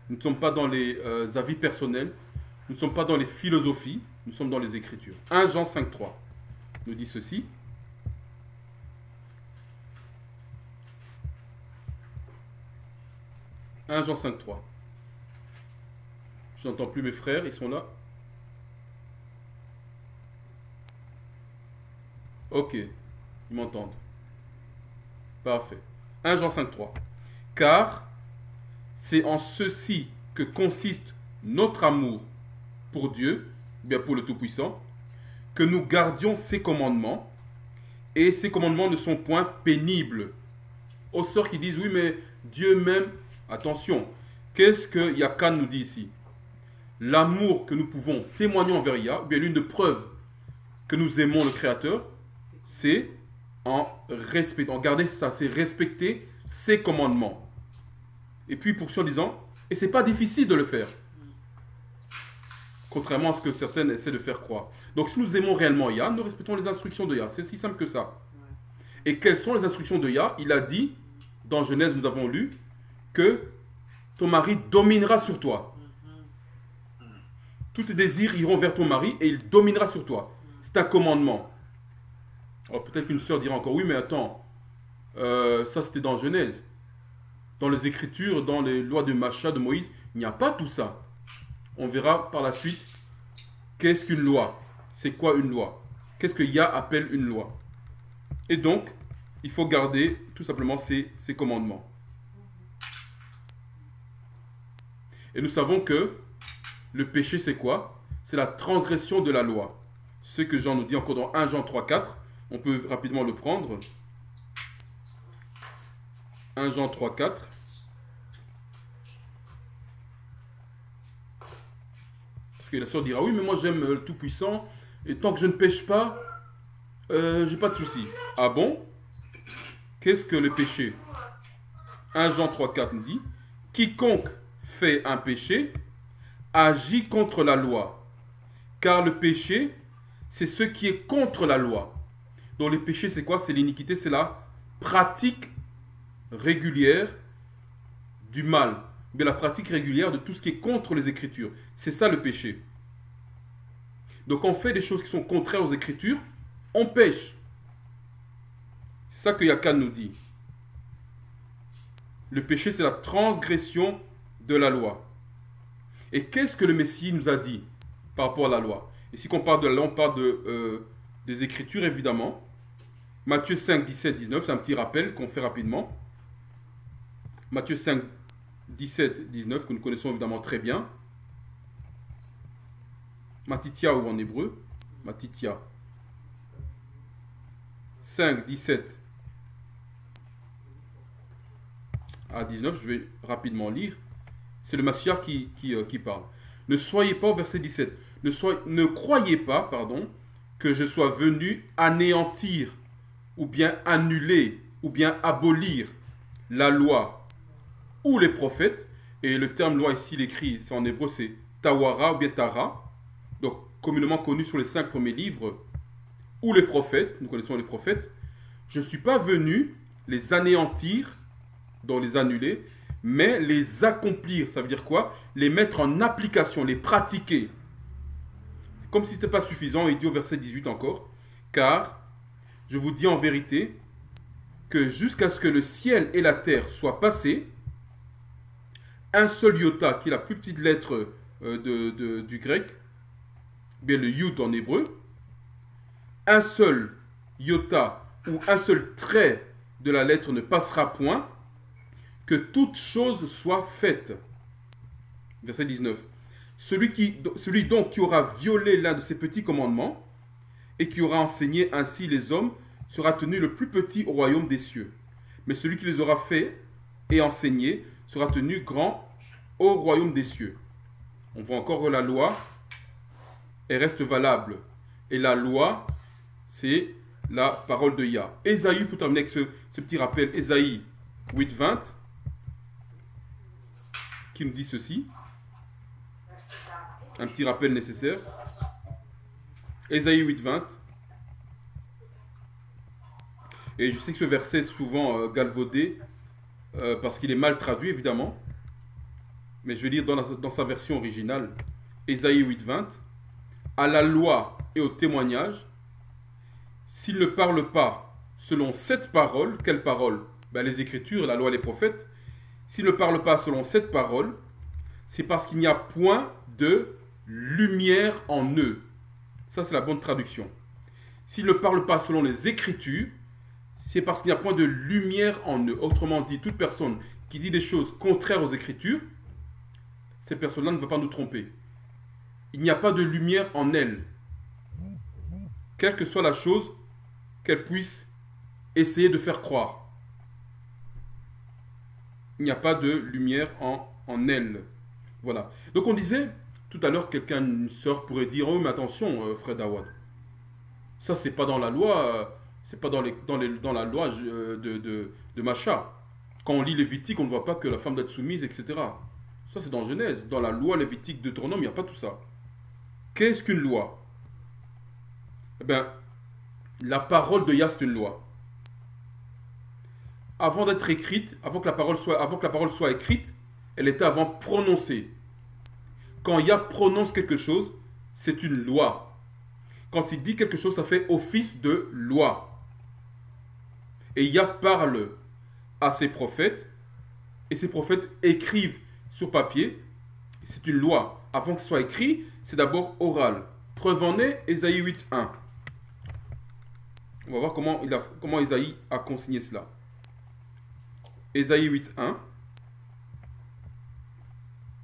nous ne sommes pas dans les avis personnels, nous ne sommes pas dans les philosophies, nous sommes dans les Écritures. 1 Jean 5,3 nous dit ceci. « 1 Jean 5,3 » Je n'entends plus mes frères, ils sont là. Ok, ils m'entendent. Parfait. 1 Jean 5,3. Car c'est en ceci que consiste notre amour pour Dieu, bien pour le Tout-Puissant, que nous gardions ses commandements, et ces commandements ne sont point pénibles. Aux sœurs qui disent, oui, mais Dieu m'aime, attention, qu'est-ce que Yakan nous dit ici? L'amour que nous pouvons témoigner envers Yah, ou bien l'une des preuves que nous aimons le Créateur, c'est en garder ça, c'est respecter ses commandements. Et puis poursuit en disant, et c'est pas difficile de le faire, contrairement à ce que certaines essaient de faire croire. Donc si nous aimons réellement Yah, nous respectons les instructions de Yah, c'est si simple que ça. Et quelles sont les instructions de Yah? Il a dit, dans Genèse nous avons lu, que ton mari dominera sur toi. Tous tes désirs iront vers ton mari et il dominera sur toi. C'est un commandement. Alors peut-être qu'une sœur dira encore, oui mais attends, ça c'était dans Genèse. Dans les Écritures, dans les lois de Macha, de Moïse, il n'y a pas tout ça. On verra par la suite qu'est-ce qu'une loi. C'est quoi une loi? Qu'est-ce que Yah appelle une loi? Et donc, il faut garder tout simplement ces commandements. Et nous savons que le péché, c'est quoi? C'est la transgression de la loi. Ce que Jean nous dit encore dans 1 Jean 3, 4. On peut rapidement le prendre. 1 Jean 3, 4. Parce que la sœur dira, oui, mais moi j'aime le Tout-Puissant, et tant que je ne pêche pas, j'ai pas de souci. Ah bon? Qu'est-ce que le péché? 1 Jean 3, 4 nous dit, quiconque fait un péché, agit contre la loi, car le péché, c'est ce qui est contre la loi. Donc le péché, c'est quoi? C'est l'iniquité, c'est la pratique régulière du mal, de la pratique régulière de tout ce qui est contre les Écritures. C'est ça le péché. Donc quand on fait des choses qui sont contraires aux Écritures, on pêche. C'est ça que Yakan nous dit. Le péché, c'est la transgression de la loi. Et qu'est-ce que le Messie nous a dit par rapport à la loi? Ici, quand on parle de la loi, on parle des Écritures, évidemment. Matthieu 5, 17, 19, c'est un petit rappel qu'on fait rapidement. Matthieu 5, 17, 19, que nous connaissons évidemment très bien. Matitia ou en hébreu. Matitia. 5, 17 à 19, je vais rapidement lire. C'est le Machiar qui parle. Ne soyez pas, au verset 17, ne croyez pas, pardon, que je sois venu anéantir, ou bien annuler, ou bien abolir la loi ou les prophètes. Et le terme loi ici, l'écrit, c'est en hébreu, c'est Tawara ou bien Tara, donc communément connu sur les 5 premiers livres, ou les prophètes, nous connaissons les prophètes. Je ne suis pas venu les anéantir, donc les annuler, mais les accomplir. Ça veut dire quoi? Les mettre en application, les pratiquer. Comme si ce n'était pas suffisant, il dit au verset 18 encore, car je vous dis en vérité que jusqu'à ce que le ciel et la terre soient passés, un seul iota, qui est la plus petite lettre du grec, bien le yud en hébreu, un seul iota ou un seul trait de la lettre ne passera point, que toute chose soit faite. Verset 19. Celui donc qui aura violé l'un de ces petits commandements et qui aura enseigné ainsi les hommes sera tenu le plus petit au royaume des cieux. Mais celui qui les aura fait et enseigné sera tenu grand au royaume des cieux. On voit encore que la loi, elle reste valable. Et la loi, c'est la parole de Yah. Ésaïe, pour terminer avec ce petit rappel, Ésaïe 8, 20, qui nous dit ceci. Un petit rappel nécessaire. Ésaïe 8, 20. Et je sais que ce verset est souvent galvaudé parce qu'il est mal traduit, évidemment. Mais je vais lire dans sa version originale. Ésaïe 8, 20. À la loi et au témoignage, s'il ne parle pas selon cette parole, quelle parole? Les Écritures, la loi et les prophètes. S'il ne parle pas selon cette parole, c'est parce qu'il n'y a point de lumière en eux. Ça, c'est la bonne traduction. S'il ne parle pas selon les Écritures, c'est parce qu'il n'y a point de lumière en eux. Autrement dit, toute personne qui dit des choses contraires aux Écritures, ces personnes-là ne vont pas nous tromper. Il n'y a pas de lumière en elles. Quelle que soit la chose qu'elles puissent essayer de faire croire. Il n'y a pas de lumière en elles. Voilà. Donc on disait, tout à l'heure, une sœur pourrait dire, oh mais attention, frère Dawad, ça c'est pas dans la loi, c'est pas dans la loi de Macha. Quand on lit Lévitique, on ne voit pas que la femme doit être soumise, etc. Ça c'est dans Genèse. Dans la loi Lévitique de Deutéronome, il n'y a pas tout ça. Qu'est-ce qu'une loi? Eh bien, la parole de Yah, c'est une loi. Avant d'être écrite, avant que la parole soit écrite, elle était avant prononcée. Quand Yah prononce quelque chose, c'est une loi. Quand il dit quelque chose, ça fait office de loi. Et Yah parle à ses prophètes, et ses prophètes écrivent sur papier, c'est une loi. Avant que ce soit écrit, c'est d'abord oral. Preuve en est, Ésaïe 8, 1. On va voir comment Ésaïe a consigné cela. Ésaïe 8, 1.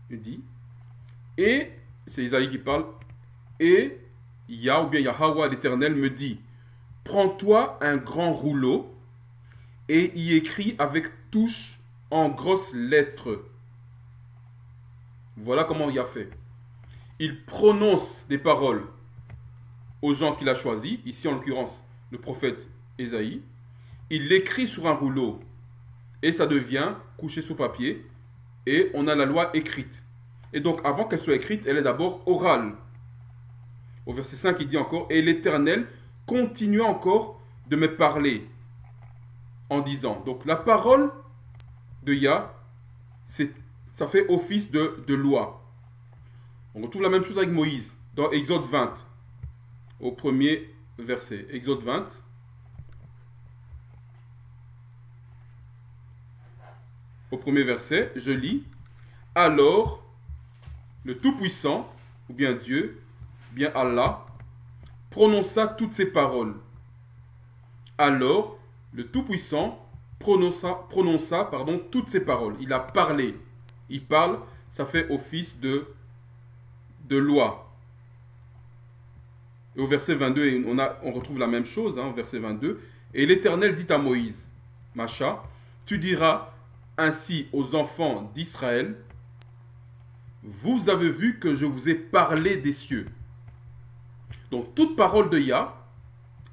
Il dit, et, c'est Ésaïe qui parle, et Yah ou bien Yahweh l'Éternel me dit, prends-toi un grand rouleau et y écris avec touche en grosses lettres. Voilà comment Yah fait. Il prononce des paroles aux gens qu'il a choisis, ici en l'occurrence le prophète Ésaïe. Il l'écrit sur un rouleau et ça devient couché sur papier et on a la loi écrite. Et donc avant qu'elle soit écrite, elle est d'abord orale. Au verset 5, il dit encore, et l'Éternel continua encore de me parler en disant. Donc la parole de Yah, ça fait office de loi. On retrouve la même chose avec Moïse dans Exode 20. au premier verset. Exode 20. Au premier verset, je lis. Alors, le Tout-Puissant, ou bien Dieu, bien Allah, prononça toutes ces paroles. Alors, le Tout-Puissant prononça toutes ces paroles. Il a parlé. Il parle, ça fait office de loi. Et au verset 22, on retrouve la même chose, au verset 22. Et l'Éternel dit à Moïse, Macha, tu diras ainsi aux enfants d'Israël, vous avez vu que je vous ai parlé des cieux. Donc toute parole de Yah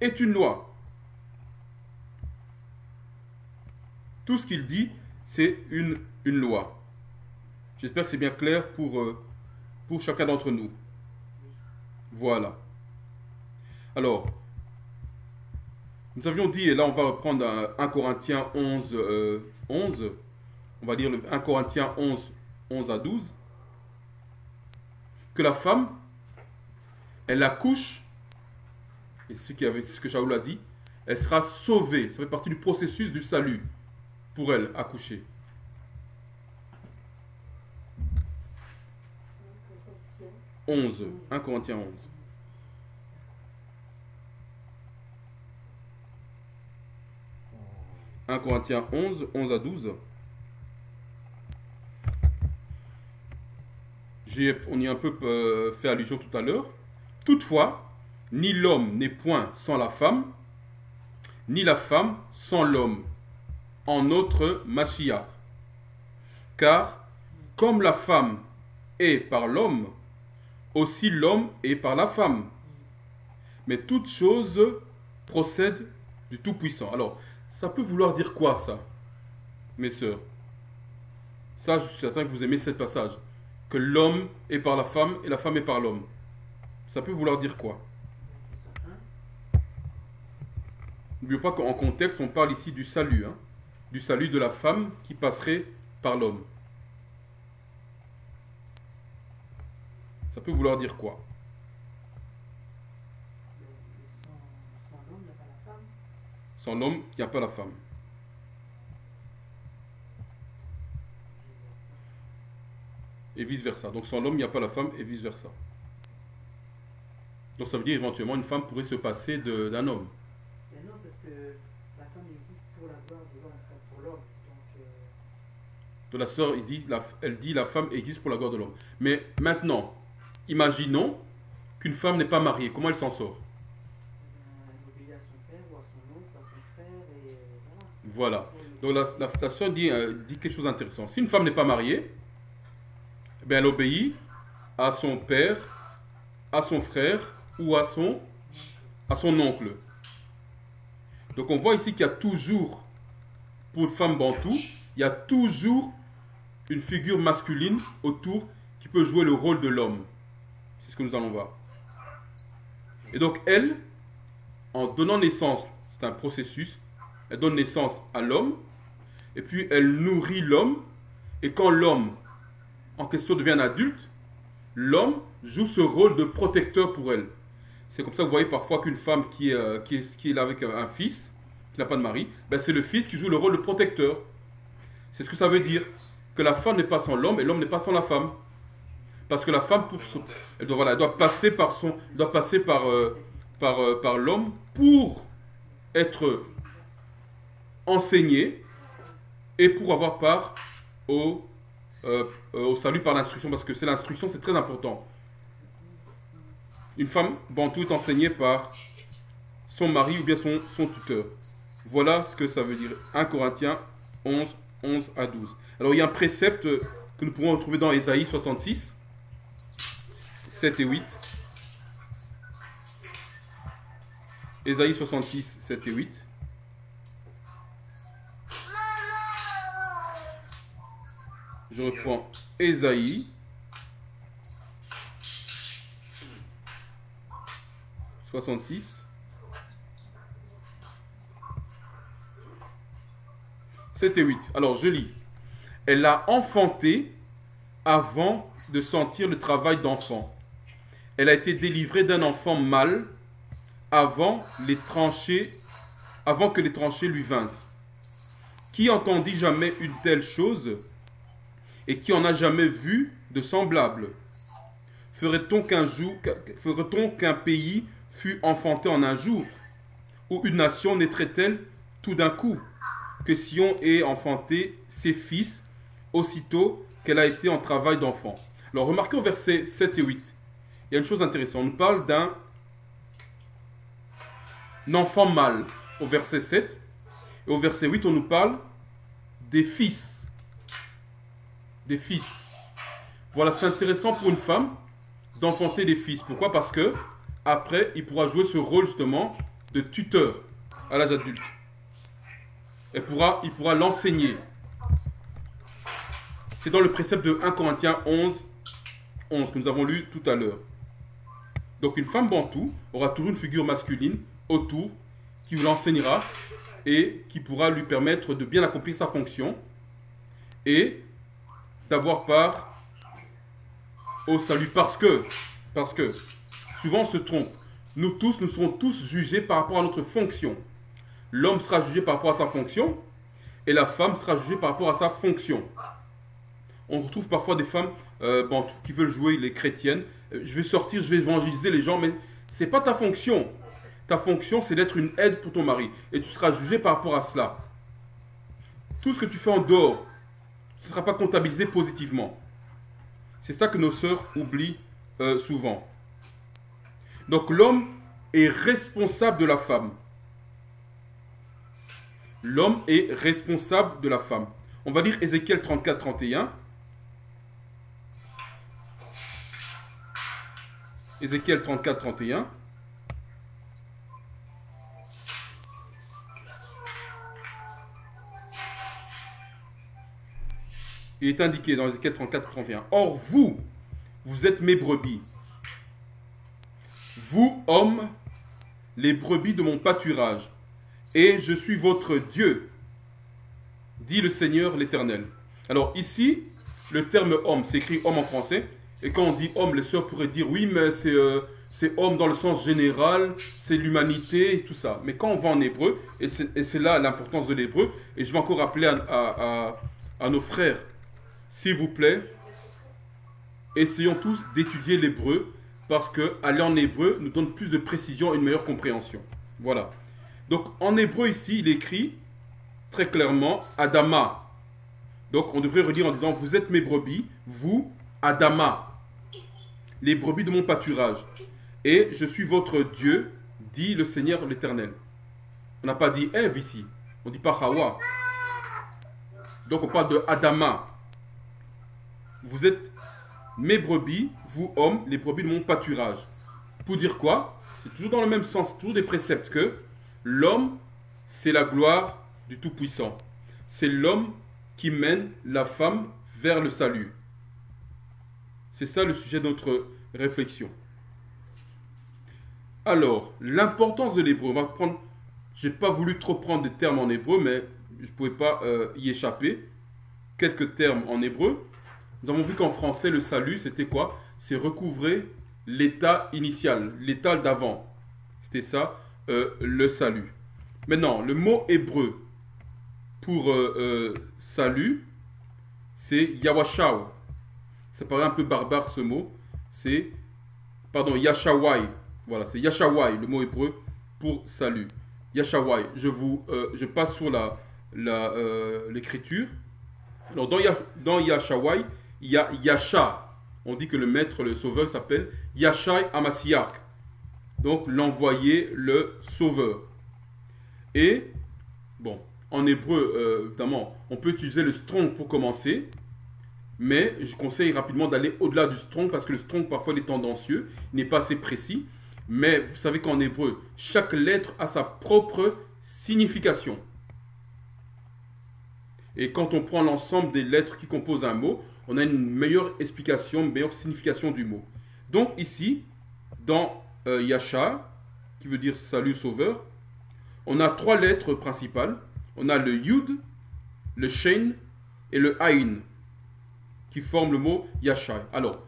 est une loi. Tout ce qu'il dit, c'est une loi. J'espère que c'est bien clair pour chacun d'entre nous. Voilà. Alors, nous avions dit, et là on va reprendre 1 Corinthiens 11, 11. On va lire le 1 Corinthiens 11, 11 à 12. Que la femme, elle accouche, et c'est ce que Shaoul a dit, elle sera sauvée. Ça fait partie du processus du salut pour elle, accoucher. « 11, 1 Corinthiens 11. « 1 Corinthiens 11, 11 à 12. On y a un peu fait allusion tout à l'heure. Toutefois, ni l'homme n'est point sans la femme, ni la femme sans l'homme, en notre Mashiach. Car, comme la femme est par l'homme, aussi l'homme est par la femme. Mais toute chose procède du Tout-Puissant. Alors, ça peut vouloir dire quoi, ça, mes sœurs? Ça, je suis certain que vous aimez ce passage. Que l'homme est par la femme et la femme est par l'homme. Ça peut vouloir dire quoi? N'oubliez pas qu'en contexte, on parle ici du salut. Du salut de la femme qui passerait par l'homme. Ça peut vouloir dire quoi? Sans l'homme, il n'y a pas la femme. Et vice-versa. Donc sans l'homme, il n'y a pas la femme et vice-versa. Donc ça veut dire éventuellement une femme pourrait se passer d'un homme. Mais non, parce que la femme existe pour la gloire de l'homme, enfin pour l'homme. Donc la sœur, elle dit la femme existe pour la gloire de l'homme. Mais maintenant, imaginons qu'une femme n'est pas mariée. Comment elle s'en sort? Elle obéit à son père ou à son oncle, à son frère, et voilà. Donc la sœur dit quelque chose d'intéressant. Si une femme n'est pas mariée, eh bien, elle obéit à son père, à son frère ou à son oncle. Donc on voit ici qu'il y a toujours, pour une femme bantou, il y a toujours une figure masculine autour qui peut jouer le rôle de l'homme. C'est ce que nous allons voir. Et donc elle, en donnant naissance, c'est un processus, elle donne naissance à l'homme, et puis elle nourrit l'homme, et quand l'homme en question devient un adulte, l'homme joue ce rôle de protecteur pour elle. C'est comme ça que vous voyez parfois qu'une femme qui est là avec un fils, qui n'a pas de mari, ben c'est le fils qui joue le rôle de protecteur. C'est ce que ça veut dire, que la femme n'est pas sans l'homme et l'homme n'est pas sans la femme. Parce que la femme, elle doit passer par l'homme pour être enseignée et pour avoir part au salut par l'instruction, parce que c'est l'instruction, c'est très important. Une femme bantou est enseignée par son mari ou bien son tuteur. Voilà ce que ça veut dire. 1 Corinthiens 11, 11 à 12. Alors il y a un précepte que nous pourrons retrouver dans Ésaïe 66, 7 et 8. Ésaïe 66, 7 et 8. Je reprends Ésaïe 66. « 7 et 8. Alors, je lis. « Elle a enfanté avant de sentir le travail d'enfant. Elle a été délivrée d'un enfant mâle avant que les tranchées lui vinssent. Qui entendit jamais une telle chose et qui en a jamais vu de semblable? Ferait-on qu'un pays fût enfanté en un jour, ou une nation naîtrait-elle tout d'un coup? Que Sion ait enfanté ses fils aussitôt qu'elle a été en travail d'enfant. Alors remarquez au verset 7 et 8, il y a une chose intéressante. On nous parle d'un enfant mâle au verset 7, et au verset 8 on nous parle des fils. Des fils. Voilà, c'est intéressant pour une femme d'enfanter des fils. Pourquoi? Parce que après, il pourra jouer ce rôle justement de tuteur à l'âge adulte. Il pourra l'enseigner. C'est dans le précepte de 1 Corinthiens 11 que nous avons lu tout à l'heure. Donc une femme bantou aura toujours une figure masculine autour qui l'enseignera et qui pourra lui permettre de bien accomplir sa fonction et d'avoir part au salut. Parce que souvent on se trompe. Nous serons tous jugés par rapport à notre fonction. L'homme sera jugé par rapport à sa fonction et la femme sera jugée par rapport à sa fonction. On retrouve parfois des femmes bantou qui veulent jouer les chrétiennes. Je vais sortir, je vais évangéliser les gens, mais ce n'est pas ta fonction. Ta fonction, c'est d'être une aide pour ton mari. Et tu seras jugé par rapport à cela. Tout ce que tu fais en dehors, ce ne sera pas comptabilisé positivement. C'est ça que nos sœurs oublient souvent. Donc l'homme est responsable de la femme. L'homme est responsable de la femme. On va lire Ézéchiel 34, 31. Ézéchiel 34, 31. Il est indiqué dans Ézéchiel 34, 31. Or vous êtes mes brebis. Vous, hommes, les brebis de mon pâturage. Et je suis votre Dieu, dit le Seigneur l'Éternel. Alors ici, le terme homme, c'est écrit homme en français. Et quand on dit homme, les sœurs pourraient dire oui, mais c'est homme dans le sens général, c'est l'humanité et tout ça. Mais quand on va en hébreu, et c'est là l'importance de l'hébreu, et je vais encore rappeler à nos frères, s'il vous plaît, essayons tous d'étudier l'hébreu, parce que aller en hébreu nous donne plus de précision et une meilleure compréhension. Voilà. Donc en hébreu ici, il est écrit très clairement Adama. Donc on devrait redire en disant vous êtes mes brebis, vous, Adama, les brebis de mon pâturage. Et je suis votre Dieu, dit le Seigneur l'Éternel. On n'a pas dit Ève ici, on ne dit pas Hawa. Donc on parle de Adama. Vous êtes mes brebis, vous hommes, les brebis de mon pâturage. Pour dire quoi? C'est toujours dans le même sens, toujours des préceptes que l'homme, c'est la gloire du Tout-Puissant. C'est l'homme qui mène la femme vers le salut. C'est ça le sujet de notre réflexion. Alors, l'importance de l'hébreu. Je n'ai pas voulu trop prendre des termes en hébreu, mais je ne pouvais pas y échapper. Quelques termes en hébreu. Nous avons vu qu'en français, le salut, c'était quoi? C'est recouvrer l'état initial, l'état d'avant. C'était ça, le salut. Maintenant, le mot hébreu pour salut, c'est Yawashau. Ça paraît un peu barbare ce mot. C'est, Yashawai. Voilà, c'est Yashawai, le mot hébreu pour salut. Yashawai. Je passe sur l'écriture. Alors, dans Yashawai, il y a Yasha. On dit que le maître, le sauveur, s'appelle Yashai Amasiach. Donc, l'envoyé, le sauveur. Et, bon, en hébreu, évidemment, on peut utiliser le strong pour commencer. Mais je conseille rapidement d'aller au-delà du strong parce que le strong, parfois, il est tendancieux. Il n'est pas assez précis. Mais vous savez qu'en hébreu, chaque lettre a sa propre signification. Et quand on prend l'ensemble des lettres qui composent un mot, on a une meilleure explication, une meilleure signification du mot. Donc ici, dans Yasha, qui veut dire salut sauveur, on a trois lettres principales. On a le Yud, le Shin et le Ain, qui forment le mot Yasha. Alors,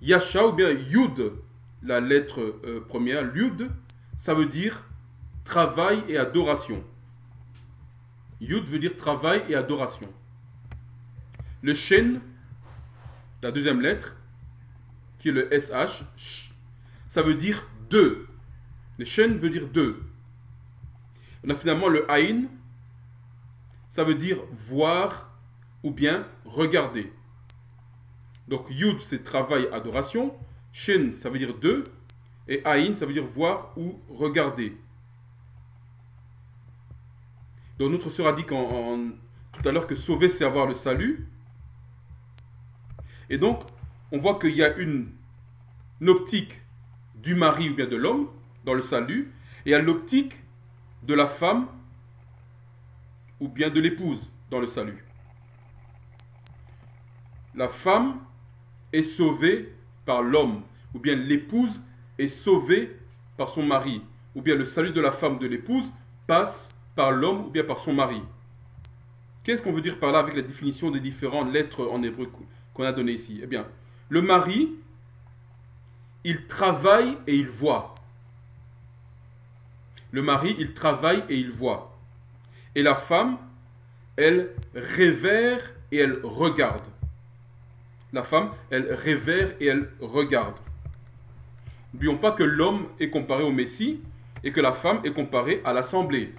Yasha ou bien Yud, la lettre première, Yud, ça veut dire travail et adoration. Yud veut dire travail et adoration. Le Shen, la deuxième lettre, qui est le SH, ça veut dire deux. Le Shen veut dire deux. On a finalement le Aïn, ça veut dire voir ou bien regarder. Donc Yud, c'est travail, adoration. Shen, ça veut dire deux. Et Aïn, ça veut dire voir ou regarder. Donc notre sœur a dit tout à l'heure que sauver, c'est avoir le salut. Et donc, on voit qu'il y a une optique du mari ou bien de l'homme dans le salut, et il y a l'optique de la femme ou bien de l'épouse dans le salut. La femme est sauvée par l'homme, ou bien l'épouse est sauvée par son mari, ou bien le salut de la femme ou de l'épouse passe par l'homme ou bien par son mari. Qu'est-ce qu'on veut dire par là avec la définition des différentes lettres en hébreu qu'on a données ici? Eh bien, le mari, il travaille et il voit. Le mari, il travaille et il voit. Et la femme, elle révère et elle regarde. La femme, elle révère et elle regarde. N'oublions pas que l'homme est comparé au Messie et que la femme est comparée à l'assemblée.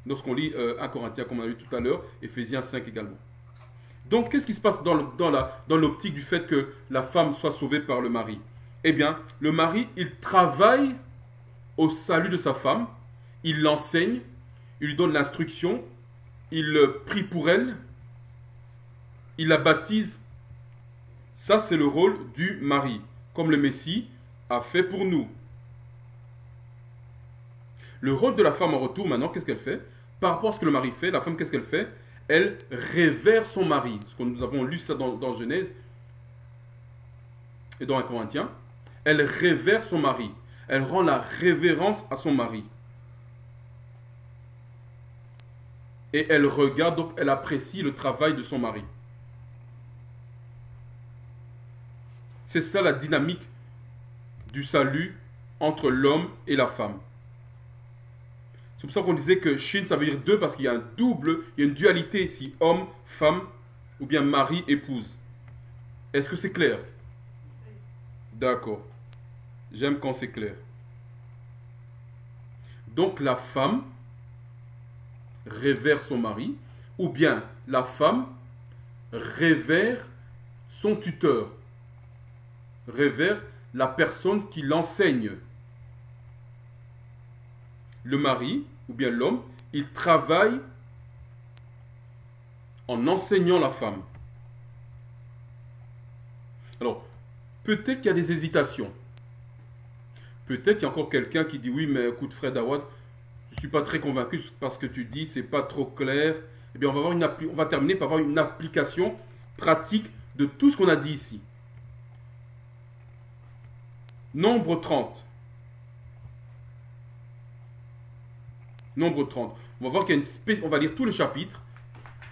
Lorsqu'on lit 1 Corinthiens, comme on a lu tout à l'heure, Éphésiens 5 également. Donc, qu'est-ce qui se passe dans l'optique du fait que la femme soit sauvée par le mari? Eh bien, le mari, il travaille au salut de sa femme, il l'enseigne, il lui donne l'instruction, il prie pour elle, il la baptise. Ça, c'est le rôle du mari, comme le Messie a fait pour nous. Le rôle de la femme en retour, maintenant, qu'est-ce qu'elle fait? Par rapport à ce que le mari fait, la femme, qu'est-ce qu'elle fait? Elle révère son mari. Parce que nous avons lu ça dans Genèse et dans 1 Corinthiens. Elle révère son mari. Elle rend la révérence à son mari. Et elle regarde, donc elle apprécie le travail de son mari. C'est ça la dynamique du salut entre l'homme et la femme. C'est pour ça qu'on disait que Shin, ça veut dire deux, parce qu'il y a il y a une dualité ici, homme, femme, ou bien mari, épouse. Est-ce que c'est clair? D'accord. J'aime quand c'est clair. Donc la femme révère son mari, ou bien la femme révère son tuteur, révère la personne qui l'enseigne. Le mari, ou bien l'homme, il travaille en enseignant la femme. Alors, peut-être qu'il y a des hésitations. Peut-être qu'il y a encore quelqu'un qui dit oui, mais écoute, frère Dawad, je ne suis pas très convaincu parce que tu dis, c'est pas trop clair. Eh bien, on va terminer par avoir une application pratique de tout ce qu'on a dit ici. Nombre 30. Nombre 30. On va voir qu'il y a on va lire tout le chapitre.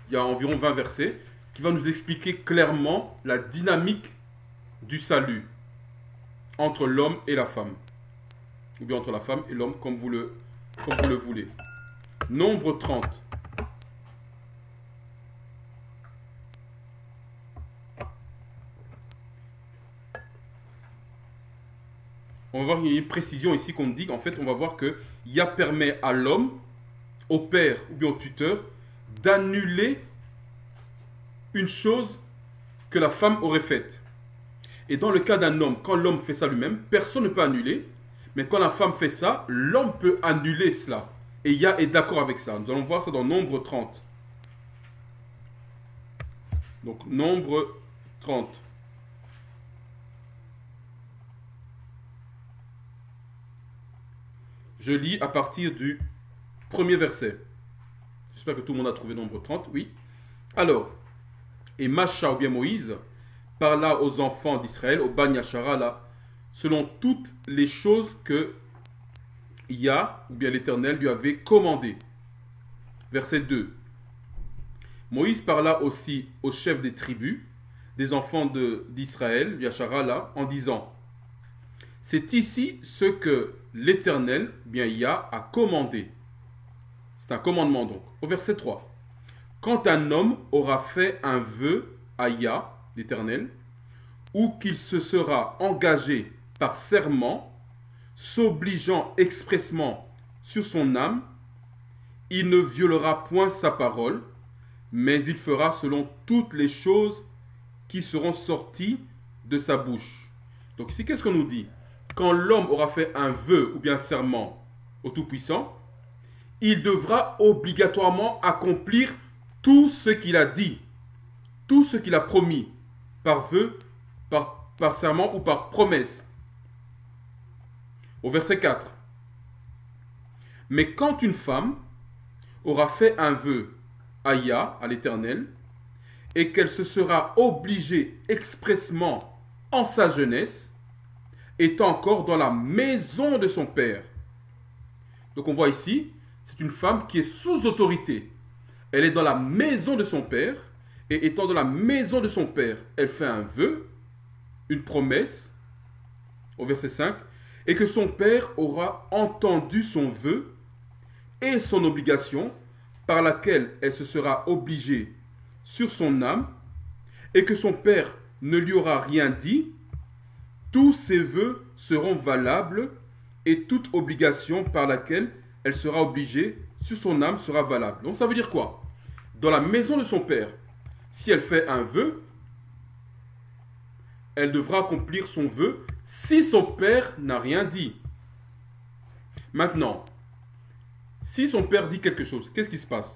Il y a environ 20 versets qui va nous expliquer clairement la dynamique du salut entre l'homme et la femme. Ou bien entre la femme et l'homme, comme vous le voulez. Nombre 30. On va voir qu'il y a une précision ici qu'on dit. En fait, on va voir que Yah permet à l'homme, au père ou bien au tuteur, d'annuler une chose que la femme aurait faite. Et dans le cas d'un homme, quand l'homme fait ça lui-même, personne ne peut annuler. Mais quand la femme fait ça, l'homme peut annuler cela. Et Yah est d'accord avec ça. Nous allons voir ça dans Nombre 30. Donc, Nombre 30. Je lis à partir du premier verset. J'espère que tout le monde a trouvé Nombre 30. Oui. Alors, et Macha ou bien Moïse parla aux enfants d'Israël, au Ban Yashara là, selon toutes les choses que Yah, ou bien l'Éternel, lui avait commandées. Verset 2. Moïse parla aussi aux chefs des tribus, des enfants d'Israël, Yashara là, en disant, C'est ici ce que l'Éternel, bien Yah, a commandé. C'est un commandement donc. Au verset 3. Quand un homme aura fait un vœu à Yah, l'Éternel, ou qu'il se sera engagé par serment, s'obligeant expressement sur son âme, il ne violera point sa parole, mais il fera selon toutes les choses qui seront sorties de sa bouche. Donc ici, qu'est-ce qu'on nous dit? Quand l'homme aura fait un vœu ou bien un serment au Tout-Puissant, il devra obligatoirement accomplir tout ce qu'il a dit, tout ce qu'il a promis, par vœu, par serment ou par promesse. Au verset 4. Mais quand une femme aura fait un vœu à Yah, à l'Éternel, et qu'elle se sera obligée expressement en sa jeunesse, étant encore dans la maison de son père. Donc on voit ici, c'est une femme qui est sous autorité. Elle est dans la maison de son père, et étant dans la maison de son père, elle fait un vœu, une promesse, au verset 5, et que son père aura entendu son vœu et son obligation par laquelle elle se sera obligée sur son âme, et que son père ne lui aura rien dit, tous ses vœux seront valables et toute obligation par laquelle elle sera obligée sur son âme sera valable. Donc ça veut dire quoi? Dans la maison de son père, si elle fait un vœu, elle devra accomplir son vœu si son père n'a rien dit. Maintenant, si son père dit quelque chose, qu'est-ce qui se passe?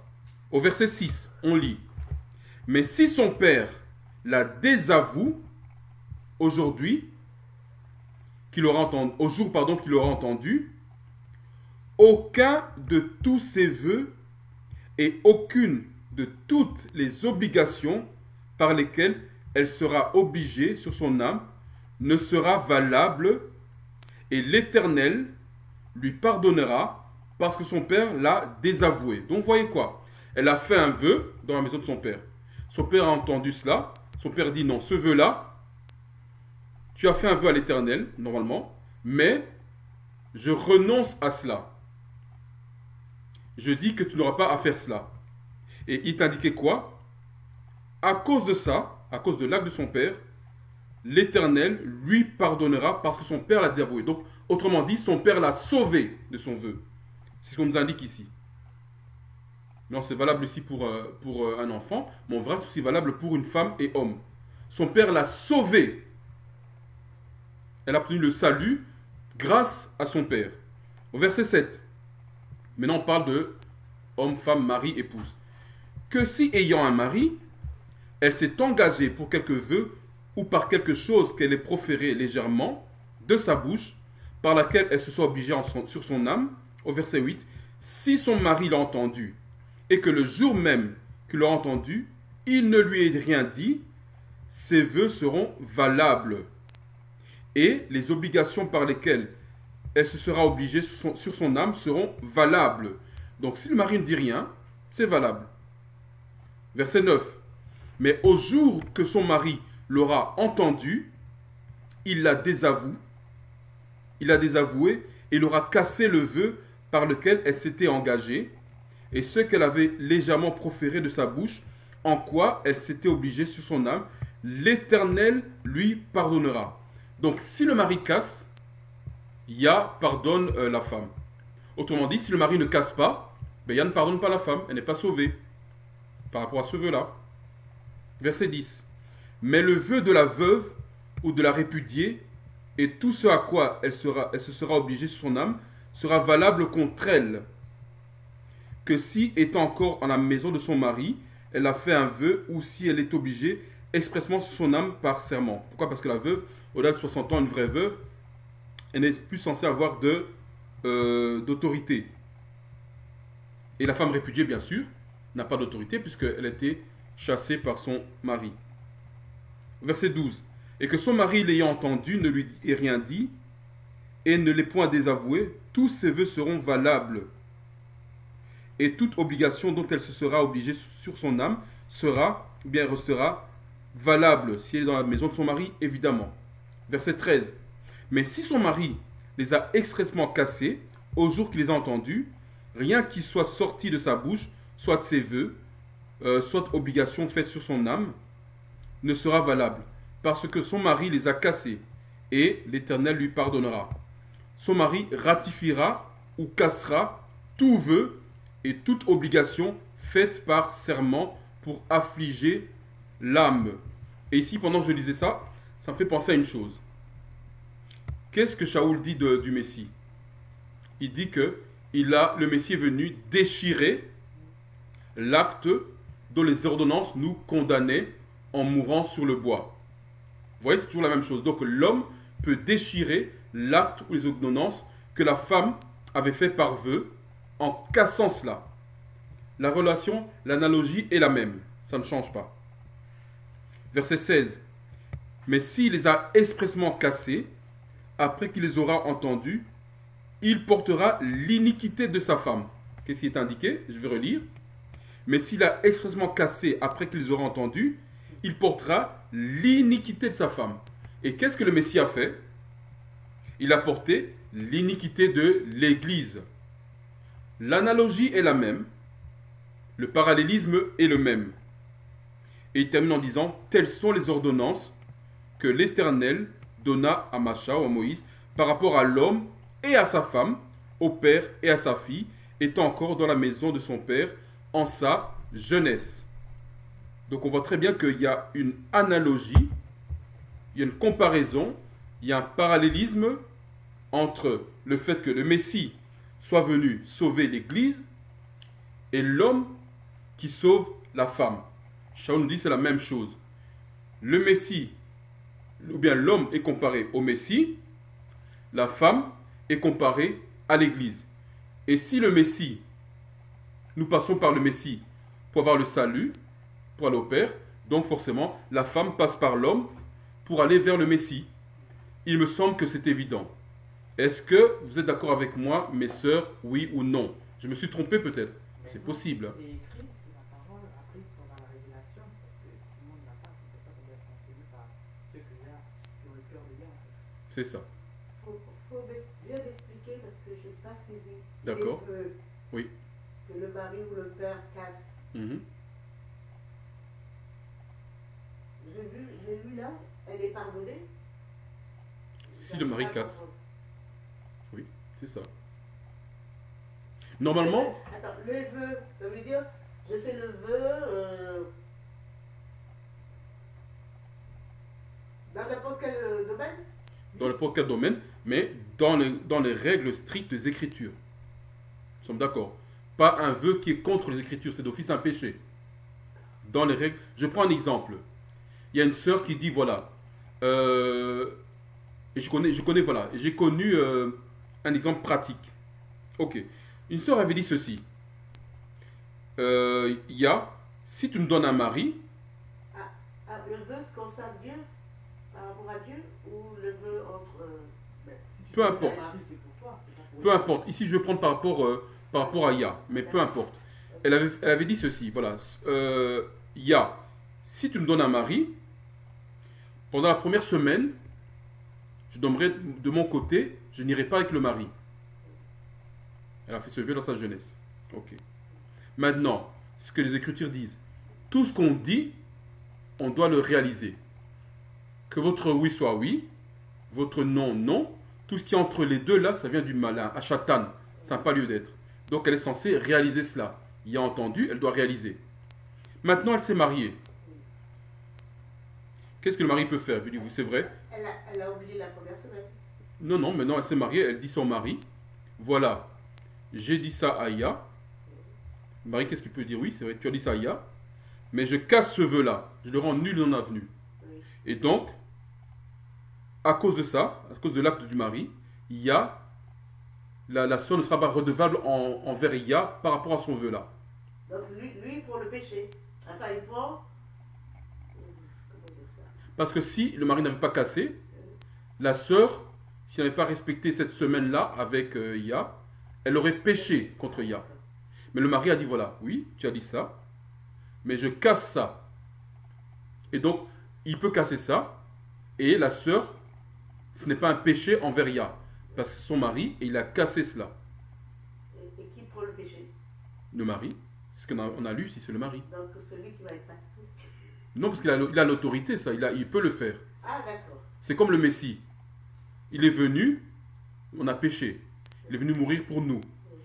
Au verset 6, on lit: mais si son père la désavoue aujourd'hui, au jour qu'il aura entendu, aucun de tous ses vœux et aucune de toutes les obligations par lesquelles elle sera obligée sur son âme ne sera valable, et l'Éternel lui pardonnera parce que son père l'a désavoué. Donc voyez quoi? Elle a fait un vœu dans la maison de son père. Son père a entendu cela. Son père dit: non, ce vœu-là, tu as fait un vœu à l'Éternel, normalement, mais je renonce à cela. Je dis que tu n'auras pas à faire cela. Et il t'indiquait quoi? À cause de ça, à cause de l'acte de son père, l'Éternel lui pardonnera parce que son père l'a dévoué. Donc, autrement dit, son père l'a sauvé de son vœu. C'est ce qu'on nous indique ici. Non, c'est valable ici pour un enfant, mais en vrai, c'est aussi valable pour une femme et homme. Son père l'a sauvé. Elle a obtenu le salut grâce à son père. Au verset 7, maintenant on parle de homme, femme, mari, épouse. Que si, ayant un mari, elle s'est engagée pour quelque vœu ou par quelque chose qu'elle ait proféré légèrement de sa bouche, par laquelle elle se soit obligée sur son âme, au verset 8, si son mari l'a entendu, et que le jour même qu'il l'a entendu, il ne lui ait rien dit, ses vœux seront valables. Et les obligations par lesquelles elle se sera obligée sur son âme seront valables. Donc si le mari ne dit rien, c'est valable. Verset 9. Mais au jour que son mari l'aura entendu, il la désavoue. Il l'a désavoué et il aura cassé le vœu par lequel elle s'était engagée et ce qu'elle avait légèrement proféré de sa bouche, en quoi elle s'était obligée sur son âme, l'Éternel lui pardonnera. Donc si le mari casse, Yah pardonne la femme. Autrement dit, si le mari ne casse pas, Yah ne pardonne pas la femme, elle n'est pas sauvée par rapport à ce vœu-là. Verset 10. Mais le vœu de la veuve ou de la répudiée et tout ce à quoi elle se sera obligée sur son âme sera valable contre elle, que si, étant encore en la maison de son mari, elle a fait un vœu ou si elle est obligée expressement sur son âme par serment. Pourquoi? Parce que la veuve, au-delà de 60 ans, une vraie veuve, elle n'est plus censée avoir d'autorité. Et la femme répudiée, bien sûr, n'a pas d'autorité puisqu'elle a été chassée par son mari. Verset 12. Et que son mari l'ayant entendu ne lui ait rien dit et ne l'ait point désavoué, tous ses vœux seront valables. Et toute obligation dont elle se sera obligée sur son âme sera, ou bien restera, valable si elle est dans la maison de son mari, évidemment. Verset 13. Mais si son mari les a expressément cassés, au jour qu'il les a entendus, rien qui soit sorti de sa bouche, soit de ses vœux, soit obligation faite sur son âme, ne sera valable, parce que son mari les a cassés, et l'Éternel lui pardonnera. Son mari ratifiera ou cassera tout vœu et toute obligation faite par serment pour affliger l'âme. Et ici, pendant que je lisais ça, ça me fait penser à une chose. Qu'est-ce que Shaoul dit du Messie? Il dit que le Messie est venu déchirer l'acte dont les ordonnances nous condamnaient en mourant sur le bois. Vous voyez, c'est toujours la même chose. Donc l'homme peut déchirer l'acte ou les ordonnances que la femme avait fait par vœu en cassant cela. La relation, l'analogie est la même. Ça ne change pas. Verset 16. Mais s'il les a expressément cassés, après qu'il les aura entendus, il portera l'iniquité de sa femme. Qu'est-ce qui est indiqué? Je vais relire. Mais s'il a expressément cassé après qu'il les aura entendus, il portera l'iniquité de sa femme. Et qu'est-ce que le Messie a fait? Il a porté l'iniquité de l'Église. L'analogie est la même. Le parallélisme est le même. Et il termine en disant, telles sont les ordonnances que l'Éternel donna à Macha ou à Moïse par rapport à l'homme et à sa femme, au père et à sa fille, étant encore dans la maison de son père en sa jeunesse. Donc on voit très bien qu'il y a une analogie, il y a une comparaison, il y a un parallélisme entre le fait que le Messie soit venu sauver l'Église et l'homme qui sauve la femme. Shaul nous dit c'est la même chose. Le Messie, ou bien l'homme est comparé au Messie, la femme est comparée à l'Église. Et si le Messie, nous passons par le Messie pour avoir le salut, pour aller au Père, donc forcément la femme passe par l'homme pour aller vers le Messie. Il me semble que c'est évident. Est-ce que vous êtes d'accord avec moi, mes sœurs, oui ou non? Je me suis trompé peut-être. C'est possible. C'est écrit, c'est la parole, après il faudra la révélation, parce que tout le monde n'a pas, c'est pour ça qu'on doit être enseigné par ceux qui ont le cœur de Dieu. C'est ça. Faut bien l'expliquer parce que je n'ai pas saisi. D'accord. Les vœux Oui. que le mari ou le père casse. Mhm. J'ai lu là, elle est pardonnée. Si le mari casse. Oui, c'est ça. Normalement, Attends, le vœu, ça veut dire, je fais le vœu dans n'importe quel domaine. dans n'importe quel domaine, mais dans les règles strictes des Écritures. Nous sommes d'accord. Pas un vœu qui est contre les Écritures, c'est d'office un péché. Dans les règles. Je prends un exemple. Il y a une sœur qui dit voilà. Et je connais voilà. Et j'ai connu un exemple pratique. Ok. Une sœur avait dit ceci. Il y a, si tu me donnes un mari, Le vœu se concerne Dieu par rapport à Dieu ou le vœu entre. peu importe. Peu importe. Ici, je vais prendre par rapport à Ya, mais peu importe. Elle avait dit ceci, voilà. Ya, si tu me donnes un mari, pendant la première semaine, je donnerai de mon côté, je n'irai pas avec le mari. Elle a fait ce vœu dans sa jeunesse. Ok. Maintenant, ce que les Écritures disent, tout ce qu'on dit, on doit le réaliser. Que votre oui soit oui, votre non, non. Tout ce qui est entre les deux là, ça vient du malin, à Shatan. Ça n'a pas lieu d'être. Donc elle est censée réaliser cela. Il a entendu, elle doit réaliser. Maintenant, elle s'est mariée. Qu'est-ce que le mari peut faire? Dites-vous, c'est vrai? Elle a oublié la première semaine. Non, non, maintenant elle s'est mariée, elle dit son mari. Voilà, j'ai dit ça à Ya. Marie, qu'est-ce qu'il peut dire? Oui, c'est vrai, tu as dit ça à Ya. Mais je casse ce vœu-là. Je le rends nul non avenu. Oui. Et donc, à cause de ça, à cause de l'acte du mari, Ya, la sœur ne sera pas redevable envers Ya par rapport à son vœu-là. Donc lui pour le péché. Enfin, il prend. Comment dire ça? Parce que si le mari n'avait pas cassé, la sœur, si elle n'avait pas respecté cette semaine-là avec Ya, elle aurait péché contre Ya. Mais le mari a dit, voilà, oui, tu as dit ça, mais je casse ça. Et donc, il peut casser ça, et la sœur ce n'est pas un péché envers Ya. Parce que c'est son mari et il a cassé cela. Et qui prend le péché? Le mari. Ce qu'on a lu, si c'est le mari. Donc celui qui va être pasteur. Non, parce qu'il a l'autorité, ça. Il peut le faire. Ah, d'accord. C'est comme le Messie. Il est venu, on a péché. Il est venu mourir pour nous.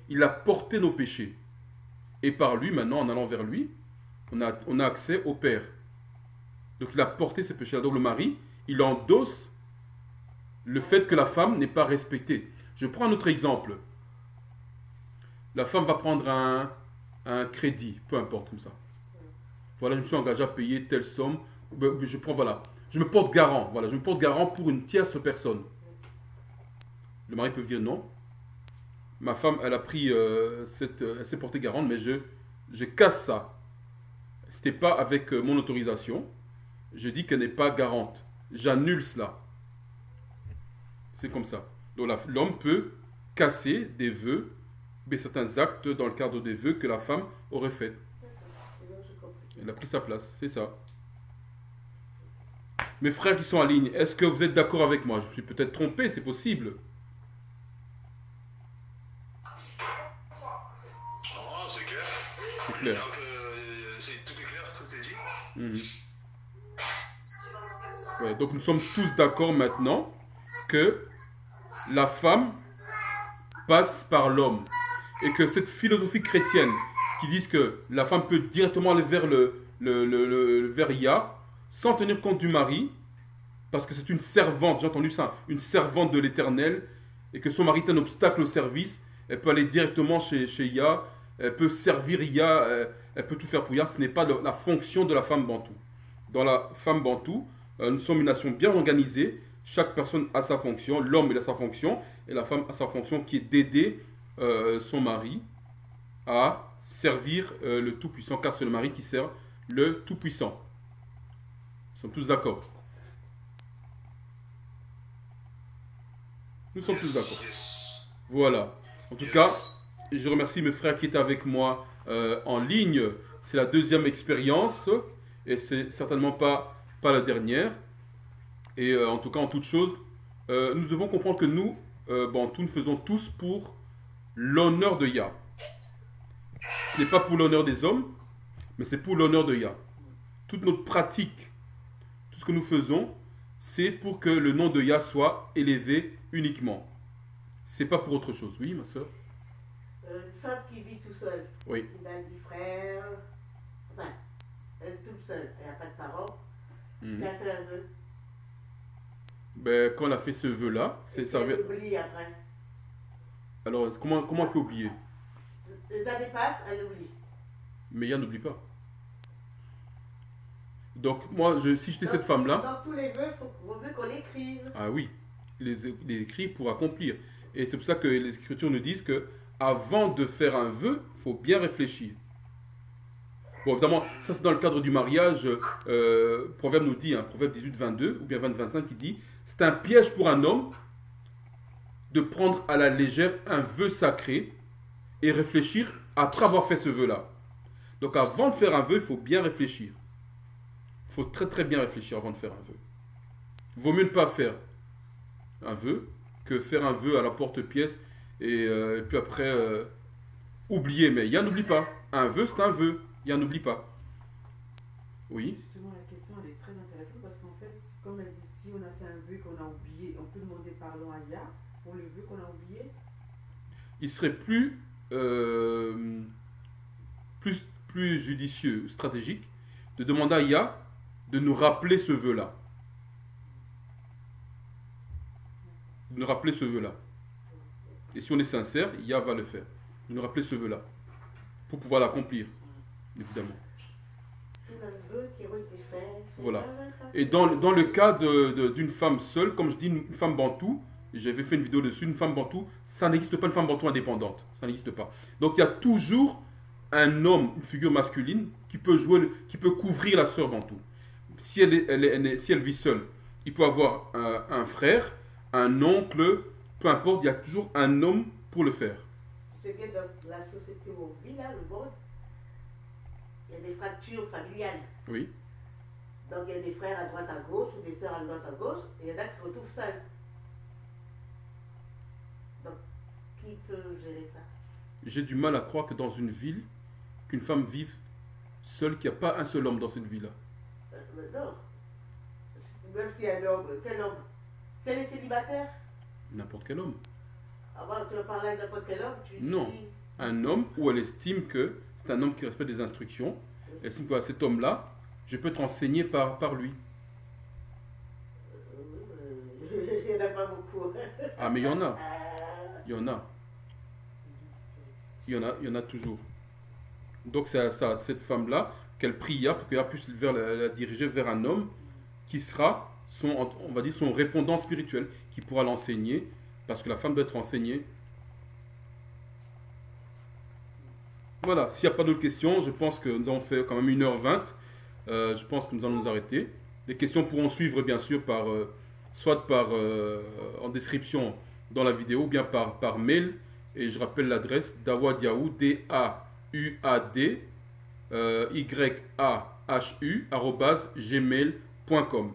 Il a porté nos péchés. Et par lui, maintenant, en allant vers lui, on a accès au Père. Donc il a porté ces péchés. Donc le mari, il endosse le fait que la femme n'est pas respectée. Je prends un autre exemple. La femme va prendre un crédit, peu importe, comme ça. Voilà, je me suis engagé à payer telle somme. Je prends, voilà. Je me porte garant. Voilà, je me porte garant pour une tierce personne. Le mari peut dire non. Ma femme, elle a pris elle s'est portée garante, mais je casse ça. C'était pas avec mon autorisation. Je dis qu'elle n'est pas garante. J'annule cela. C'est comme ça. Donc l'homme peut casser des vœux, mais certains actes dans le cadre des vœux que la femme aurait fait. Elle a pris sa place, c'est ça. Mes frères qui sont en ligne, est-ce que vous êtes d'accord avec moi? Je suis peut-être trompé, c'est possible. Non, c'est clair. C'est clair. Donc, tout est clair, tout est dit. Ouais, donc nous sommes tous d'accord maintenant que la femme passe par l'homme. Et que cette philosophie chrétienne qui dit que la femme peut directement aller vers vers Ya sans tenir compte du mari, parce que c'est une servante, j'ai entendu ça, une servante de l'Éternel, et que son mari est un obstacle au service, elle peut aller directement chez Ya, elle peut servir Ya, elle peut tout faire pour Ya. Ce n'est pas la fonction de la femme bantou. Dans la femme bantou, nous sommes une nation bien organisée, chaque personne a sa fonction, l'homme il a sa fonction, et la femme a sa fonction qui est d'aider son mari à servir le Tout-Puissant, car c'est le mari qui sert le Tout-Puissant. Nous sommes tous d'accord. Nous sommes tous d'accord. Yes. Voilà. En tout cas, je remercie mes frères qui étaient avec moi en ligne. C'est la deuxième expérience et c'est certainement pas la dernière. Et en tout cas, en toute chose, nous devons comprendre que nous, nous faisons tous pour l'honneur de Ya. Ce n'est pas pour l'honneur des hommes, mais c'est pour l'honneur de Ya. Toute notre pratique, tout ce que nous faisons, c'est pour que le nom de Ya soit élevé uniquement. C'est pas pour autre chose. Oui, ma soeur? Une femme qui vit tout seule. Oui. Qui n'a ni frère. Enfin, elle est toute seule. Elle n'a pas de parents. Mhm. Elle a fait un vœu. Ben, quand elle a fait ce vœu-là, c'est ça. Elle oublie après. Alors, comment elle peut oublier? Les années passent, elle oublie. Mais Ya n'oublie pas. Donc, moi, si j'étais cette femme-là, Dans tous les vœux, il vaut mieux qu'on l'écrive. ah oui, les écrits pour accomplir. Et c'est pour ça que les Écritures nous disent que avant de faire un vœu, il faut bien réfléchir. Bon, évidemment, ça c'est dans le cadre du mariage. Proverbe nous dit, Proverbe 18, 22 ou bien 20, 25 qui dit, c'est un piège pour un homme de prendre à la légère un vœu sacré et réfléchir après avoir fait ce vœu-là. Donc avant de faire un vœu, il faut bien réfléchir. Il faut très très bien réfléchir avant de faire un vœu. Il vaut mieux ne pas faire un vœu que faire un vœu à la porte-pièce et puis après oublier. Mais Ya n'oublie pas. Un vœu, c'est un vœu. Ya n'oublie pas. Oui. Justement, la question elle est très intéressante parce qu'en fait, comme elle dit, si on a fait un vœu qu'on a oublié, on peut demander pardon à Ya pour le vœu qu'on a oublié. Il serait plus judicieux, stratégique, de demander à Ya de nous rappeler ce vœu-là. De nous rappeler ce vœu-là. Et si on est sincère, Ya va le faire. De nous rappeler ce vœu-là. Pour pouvoir l'accomplir, évidemment. Tous les vœux qui ont été faits. Voilà. Et dans le cas d'une femme seule, comme je dis, une femme bantou, j'avais fait une vidéo dessus, une femme bantou, ça n'existe pas une femme bantou indépendante. Ça n'existe pas. Donc il y a toujours un homme, une figure masculine, qui peut couvrir la sœur bantou. Si si elle vit seule, il peut avoir un frère, un oncle, peu importe, il y a toujours un homme pour le faire. C'est que dans la société où on vit, là, le monde, il y a des fractures familiales. Oui. Donc il y a des frères à droite à gauche, ou des sœurs à droite à gauche, et il y en a qui se retrouvent seuls. Donc, qui peut gérer ça? J'ai du mal à croire que dans une ville, qu'une femme vive seule, qu'il n'y a pas un seul homme dans cette ville-là. Non. Même s'il y a un homme, quel homme? C'est les célibataires? N'importe quel homme. Ah bon, tu veux parler avec n'importe quel homme? Non. Un homme où elle estime que c'est un homme qui respecte des instructions. Elle estime que cet homme-là, je peux te renseigner par lui. Il n'y en a pas beaucoup. Ah, mais il y en a. Il y en a. Il y en a toujours. Donc c'est à cette femme-là qu'elle pria pour qu'elle puisse la diriger vers un homme qui sera on va dire son répondant spirituel, qui pourra l'enseigner, parce que la femme doit être enseignée. Voilà, s'il n'y a pas d'autres questions, je pense que nous avons fait quand même 1h20. Je pense que nous allons nous arrêter. Les questions pourront suivre bien sûr soit en description dans la vidéo, ou bien par mail. Et je rappelle l'adresse dawad-yahoo, D-A-U-A-D Y-A-H-U @gmail.com.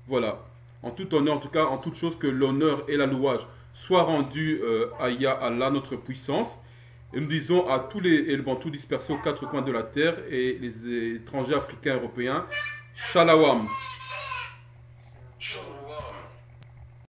Voilà. En tout honneur, en tout cas, en toute chose, que l'honneur et la louange soient rendus à Allah, notre puissance. Et nous disons à tous les éléments tout dispersés aux quatre coins de la terre et les étrangers africains et européens, Shalawam.